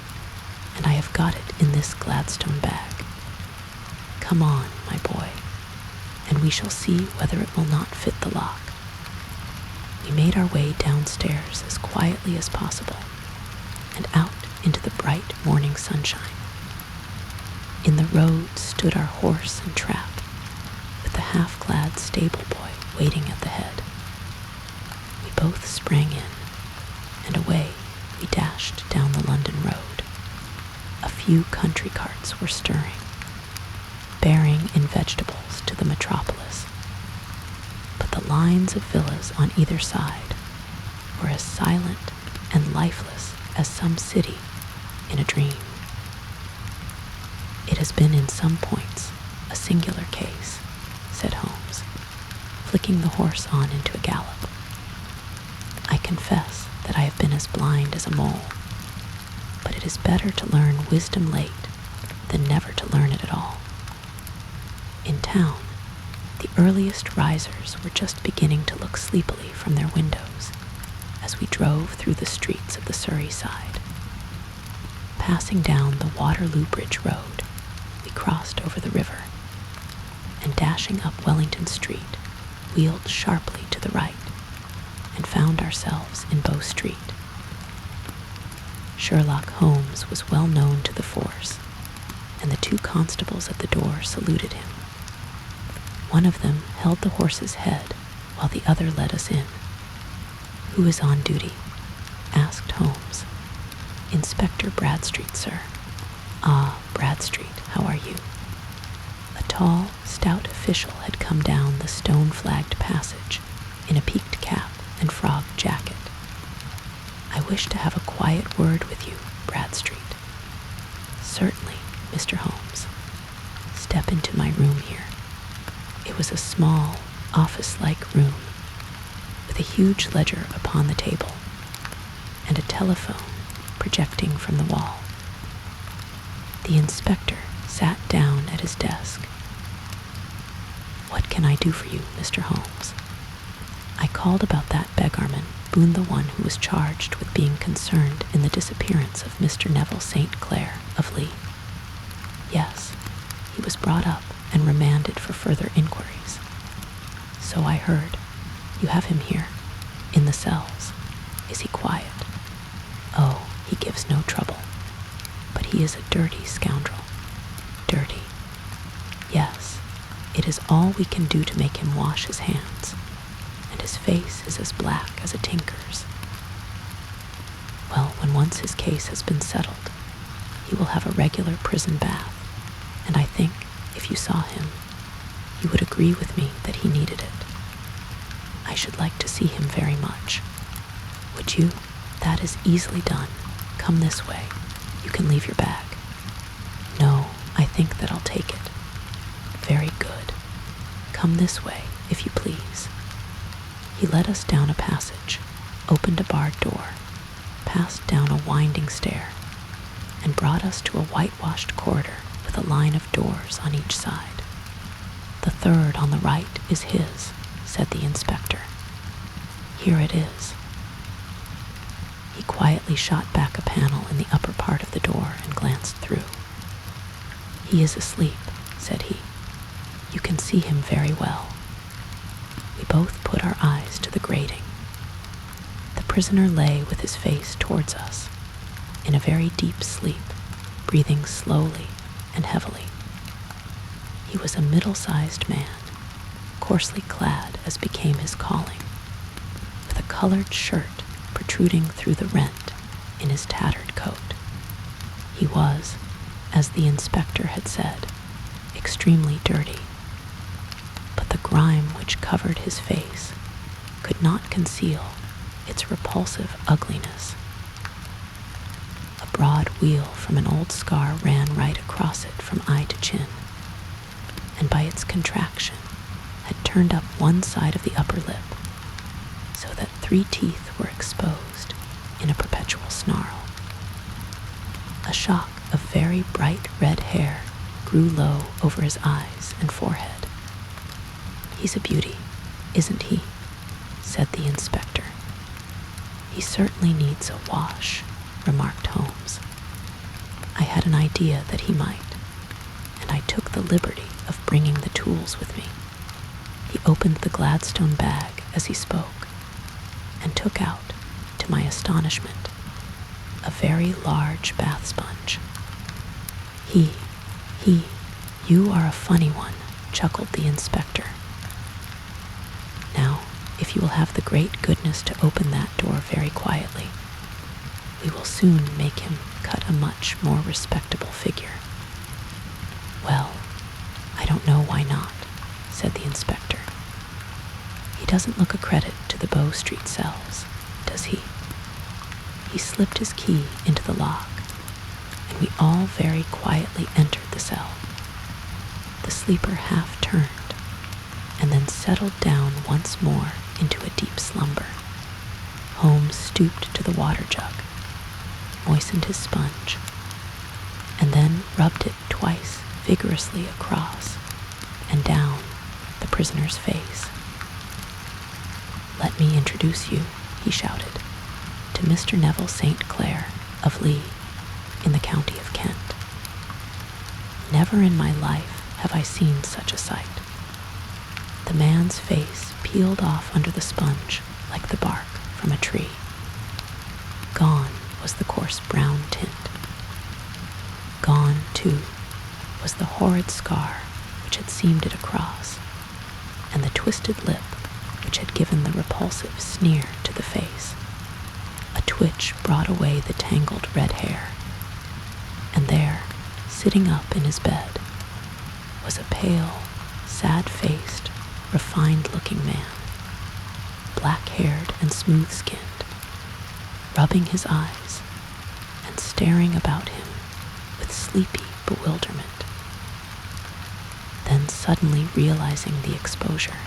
and I have got it in this Gladstone bag. Come on, my boy, and we shall see whether it will not fit the lock." We made our way downstairs as quietly as possible, and out into the bright morning sunshine. In the road stood our horse and trap, with the half-clad stable boy waiting at the head. We both sprang in, and away we dashed down the London road. A few country carts were stirring, bearing in vegetables to the metropolis, but the lines of villas on either side were as silent and lifeless as some city in a dream. "It has been in some points a singular case," said Holmes, flicking the horse on into a gallop. "I confess that I have been as blind as a mole, but it is better to learn wisdom late than never to learn it at all. In town, the earliest risers were just beginning to look sleepily from their windows as we drove through the streets of the Surrey side. Passing down the Waterloo Bridge Road, we crossed over the river, and dashing up Wellington Street, wheeled sharply to the right, and found ourselves in Bow Street. Sherlock Holmes was well known to the force, and the two constables at the door saluted him. One of them held the horse's head while the other led us in. "Who is on duty?" asked Holmes. "Inspector Bradstreet, sir." "Ah, Bradstreet, how are you?" A tall, stout official had come down the stone-flagged passage in a peaked cap and frogged jacket. "I wish to have a quiet word with you, Bradstreet." "Certainly, Mr. Holmes. Step into my room here." It was a small, office-like room, with a huge ledger upon the table, and a telephone projecting from the wall. The inspector sat down at his desk. "What can I do for you, Mr. Holmes?" "I called about that beggarman, Boone, the one who was charged with being concerned in the disappearance of Mr. Neville St. Clair of Lee." "Yes, he was brought up and remanded for further inquiries." "So I heard. You have him here, in the cells. Is he quiet?" "Oh, he gives no trouble. But he is a dirty scoundrel." "Dirty?" "Yes, it is all we can do to make him wash his hands, and his face is as black as a tinker's." "Well, when once his case has been settled, he will have a regular prison bath, and I think, if you saw him, you would agree with me that he needed it." "I should like to see him very much." "Would you? That is easily done. Come this way. You can leave your bag." "No, I think that I'll take it." "Very good. Come this way, if you please." He led us down a passage, opened a barred door, passed down a winding stair, and brought us to a whitewashed corridor with a line of doors on each side. "The third on the right is his," said the inspector. "Here it is." He quietly shot back a panel in the upper part of the door and glanced through. "He is asleep," said he. "You can see him very well." We both put our eyes to the grating. The prisoner lay with his face towards us, in a very deep sleep, breathing slowly and heavily. He was a middle-sized man, coarsely clad as became his calling, with a colored shirt protruding through the rent in his tattered coat. He was, as the inspector had said, extremely dirty, but the grime which covered his face could not conceal its repulsive ugliness. A broad wheal from an old scar ran right across it from eye to chin, and by its contraction had turned up one side of the upper lip, so that 3 teeth were exposed in a perpetual snarl. A shock of very bright red hair grew low over his eyes and forehead. "He's a beauty, isn't he?" said the inspector. "He certainly needs a wash," remarked Holmes. "I had an idea that he might, and I took the liberty of bringing the tools with me." He opened the Gladstone bag as he spoke, and took out, to my astonishment, a very large bath sponge. You are a funny one," chuckled the inspector. "Now, if you will have the great goodness to open that door very quietly, we will soon make him cut a much more respectable figure." "Well, I don't know why not," said the inspector. "He doesn't look a credit to the Bow Street cells, does he?" He slipped his key into the lock, and we all very quietly entered the cell. The sleeper half turned, and then settled down once more into a deep slumber. Holmes stooped to the water jug, moistened his sponge, and then rubbed it twice vigorously across and down the prisoner's face. "Let me introduce you," he shouted, "to Mr. Neville St. Clair of Lee, in the county of Kent. Never in my life have I seen such a sight. The man's face peeled off under the sponge like the bark from a tree. Gone was the coarse brown tint. Gone, too, was the horrid scar which had seamed it across, and the twisted lip which had given the repulsive sneer to the face. A twitch brought away the tangled red hair, and there, sitting up in his bed, was a pale, sad-faced, refined-looking man, black-haired and smooth-skinned, rubbing his eyes and staring about him with sleepy bewilderment. Then, suddenly realizing the exposure,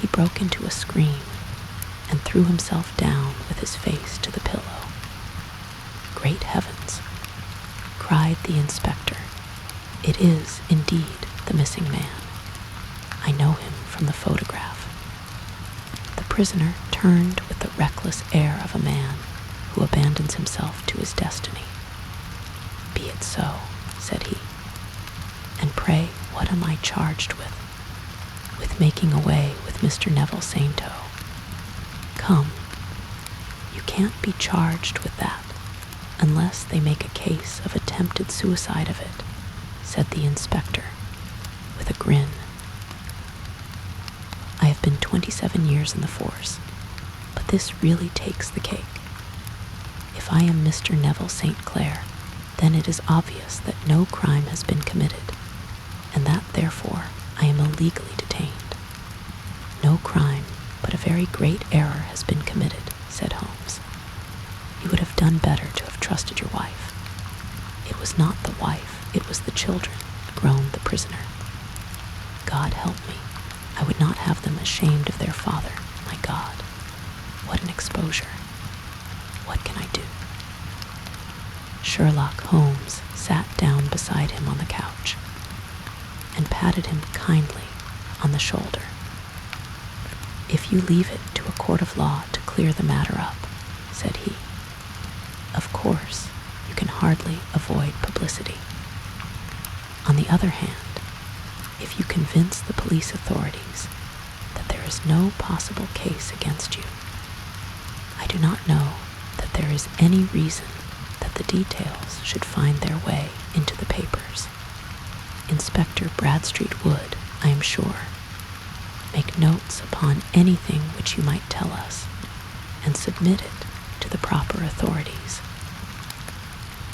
he broke into a scream and threw himself down with his face to the pillow. "Great heavens!" cried the inspector. "It is, indeed, the missing man. I know him from the photograph." The prisoner turned with the reckless air of a man who abandons himself to his destiny. "Be it so," said he. "And pray, what am I charged with?" "With making away with Mr. Neville Sainto." "Come, you can't be charged with that unless they make a case of attempted suicide of it," said the inspector with a grin. "I have been 27 years in the force, but this really takes the cake. If I am Mr. Neville St. Clair, then it is obvious that no crime has been committed, and that, therefore, I am illegally detained." "No crime, but a very great error has been committed," said Holmes. "You would have done better to have trusted your wife." "It was not the wife, it was the children," groaned the prisoner. "God help me, I would not have them ashamed of their father. My God, what an exposure. What can I do?" Sherlock Holmes sat down beside him on the couch and patted him kindly on the shoulder. "If you leave it to a court of law to clear the matter up," said he, "of course you can hardly avoid publicity. On the other hand, if you convince the police authorities that there is no possible case against you, I do not know that there is any reason that the details should find their way into the papers. Inspector Bradstreet would, I am sure, make notes upon anything which you might tell us and submit it to the proper authorities.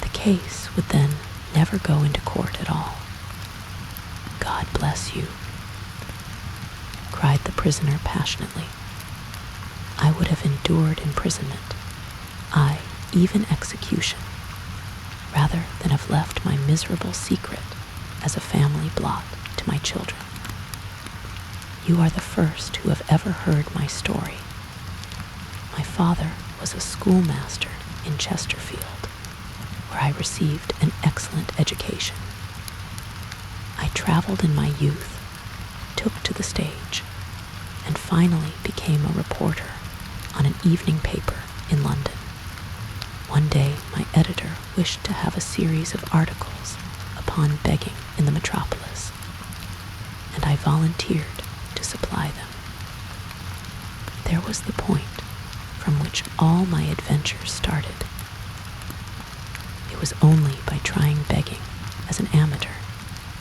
The case would then never go into court at all." "God bless you," cried the prisoner passionately. "I would have endured imprisonment, aye, even execution, rather than have left my miserable secret as a family blot to my children. You are the first who have ever heard my story. My father was a schoolmaster in Chesterfield, where I received an excellent education. I traveled in my youth, took to the stage, and finally became a reporter on an evening paper in London. One day my editor wished to have a series of articles upon begging in the metropolis, and I volunteered to supply them. There was the point from which all my adventures started. It was only by trying begging as an amateur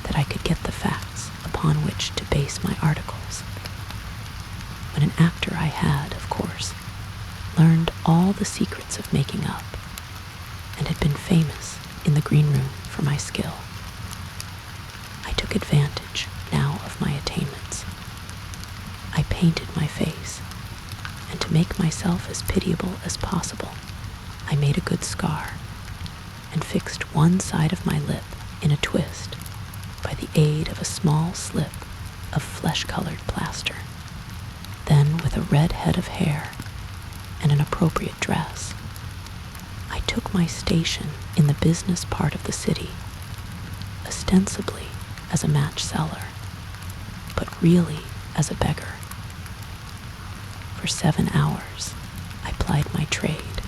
that I could get the facts upon which to base my articles. When an actor I had, of course, learned all the secrets of making up, and had been famous in the green room for my skill. I took advantage now of my attainments. I painted my face, and to make myself as pitiable as possible, I made a good scar, and fixed one side of my lip in a twist by the aid of a small slip of flesh-colored plaster. Then, with a red head of hair and an appropriate dress, I took my station in the business part of the city, ostensibly as a match seller, but really as a beggar. For 7 hours, I plied my trade,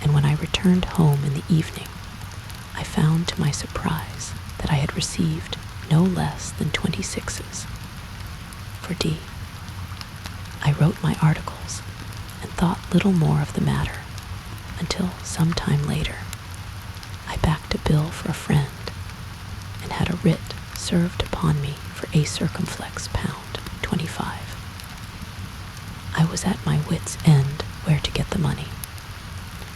and when I returned home in the evening, I found to my surprise that I had received no less than 26s for D. I wrote my articles and thought little more of the matter until some time later I backed a bill for a friend and had a writ served upon me for a circumflex £25. I was at my wit's end where to get the money,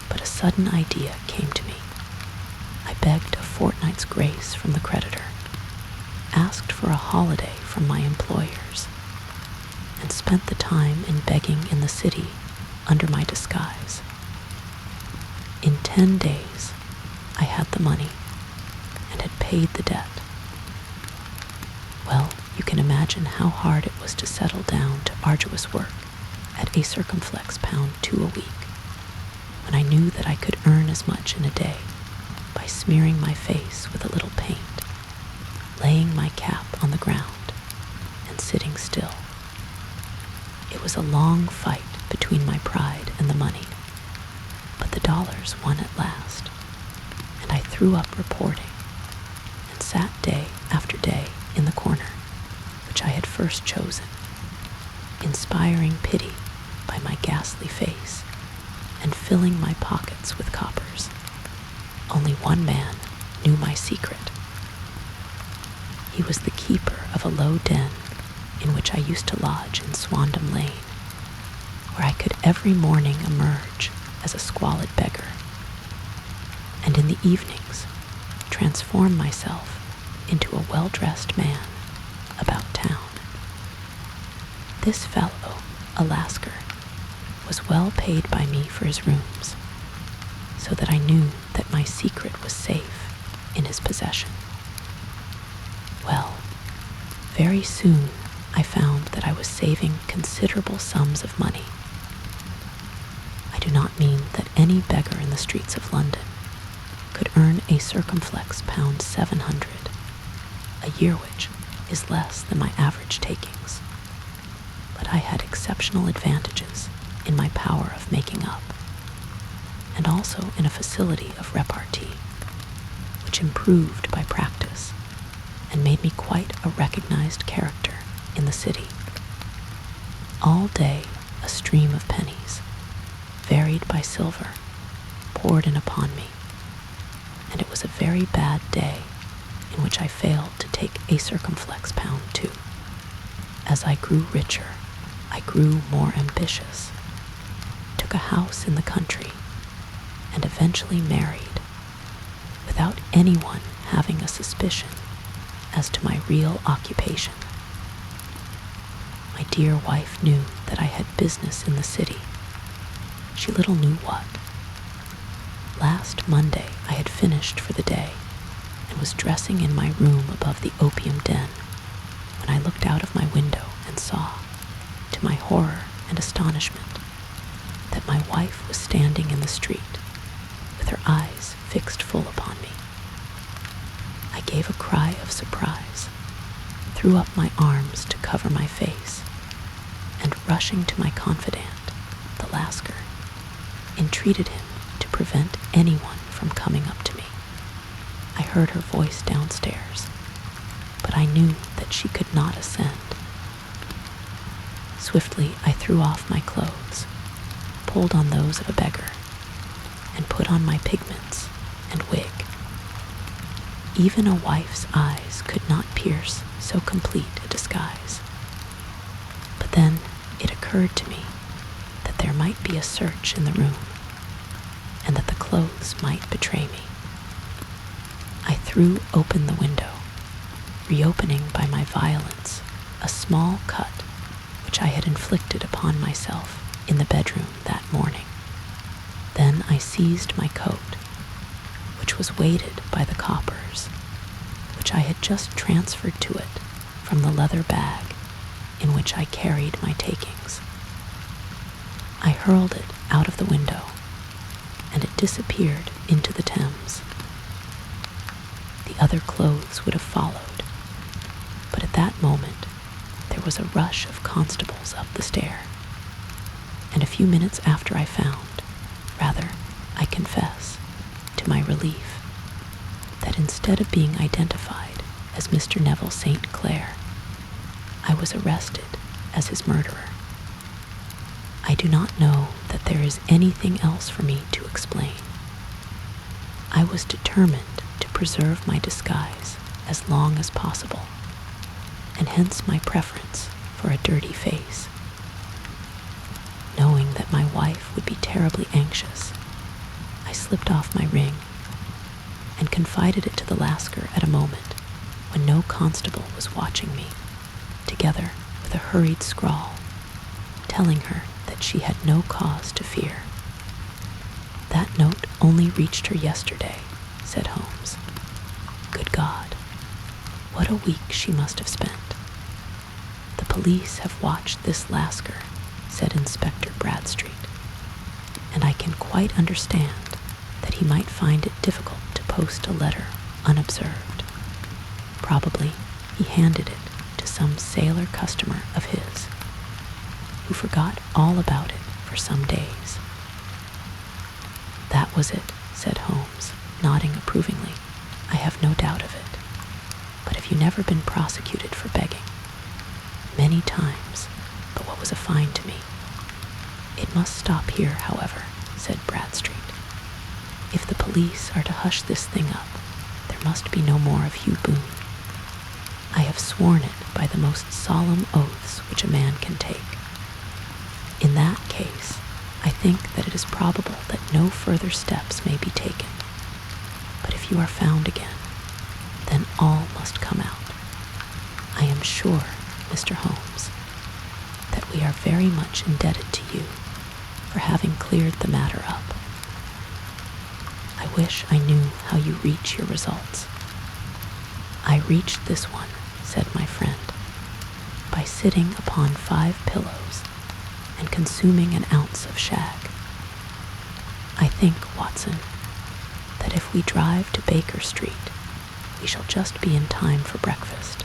but a sudden idea came to me. I begged a fortnight's grace from the creditor, asked for a holiday from my employers, and spent the time in begging in the city under my disguise. In 10 days, I had the money and had paid the debt. Well, you can imagine how hard it was to settle down to arduous work at a circumflex £2 a week, when I knew that I could earn as much in a day by smearing my face with a little paint, laying my cap on the ground, and still. It was a long fight between my pride and the money, but the dollars won at last, and I threw up reporting and sat day after day in the corner which I had first chosen, inspiring pity by my ghastly face and filling my pockets with coppers. Only one man knew my secret. He was the keeper of a low den in which I used to lodge in Swandam Lane, where I could every morning emerge as a squalid beggar, and in the evenings transform myself into a well-dressed man about town. This fellow, a Lascar, was well paid by me for his rooms, so that I knew that my secret was safe in his possession. Well, very soon I found that I was saving considerable sums of money. I do not mean that any beggar in the streets of London could earn a circumflex £700, a year which is less than my average takings, but I had exceptional advantages in my power of making up, and also in a facility of repartee, which improved by practice and made me quite a recognized character in the city. All day a stream of pennies, varied by silver, poured in upon me, and it was a very bad day in which I failed to take a circumflex £2. As I grew richer, I grew more ambitious, took a house in the country, and eventually married, without anyone having a suspicion as to my real occupation. My dear wife knew that I had business in the city. She little knew what. Last Monday I had finished for the day and was dressing in my room above the opium den when I looked out of my window and saw, to my horror and astonishment, that my wife was standing in the street with her eyes fixed full upon me. I gave a cry of surprise, threw up my arms to cover my face, and rushing to my confidant, the Lascar, entreated him to prevent anyone from coming up to me. I heard her voice downstairs, but I knew that she could not ascend. Swiftly I threw off my clothes, pulled on those of a beggar, and put on my pigments and wig. Even a wife's eyes could not pierce so complete a disguise. But then it occurred to me that there might be a search in the room, and that the clothes might betray me. I threw open the window, reopening by my violence a small cut which I had inflicted upon myself in the bedroom that morning. Then I seized my coat, which was weighted by the coppers, which I had just transferred to it from the leather bag in which I carried my takings. I hurled it out of the window, and it disappeared into the Thames. The other clothes would have followed, but at that moment there was a rush of constables up the stair, and a few minutes after I found, rather, I confess, to my relief, that instead of being identified as Mr. Neville St. Clair, I was arrested as his murderer. I do not know that there is anything else for me to explain. I was determined to preserve my disguise as long as possible, and hence my preference for a dirty face. Knowing that my wife would be terribly anxious, I slipped off my ring and confided it to the Lascar at a moment when no constable was watching me, together with a hurried scrawl, telling her that she had no cause to fear. "That note only reached her yesterday," said Holmes. "Good God, what a week she must have spent." "The police have watched this Lascar," said Inspector Bradstreet, "and I can quite understand that he might find it difficult to post a letter unobserved. Probably he handed it to some sailor customer of his, who forgot all about it for some days. That was it, said Holmes, nodding approvingly. I have no doubt of it. But have you never been prosecuted for begging? Many times, but what was a fine to me? It must stop here, however, said Bradstreet. If the police are to hush this thing up, there must be no more of Hugh Boone. I have sworn it by the most solemn oaths which a man can take. In that case, I think that it is probable that no further steps may be taken. But if you are found again, then all must come out. I am sure, Mr. Holmes, that we are very much indebted to you for having cleared the matter up. I wish I knew how you reach your results. I reached this one, said my friend, by sitting upon 5 pillows and consuming an ounce of shag. I think, Watson, that if we drive to Baker Street, we shall just be in time for breakfast.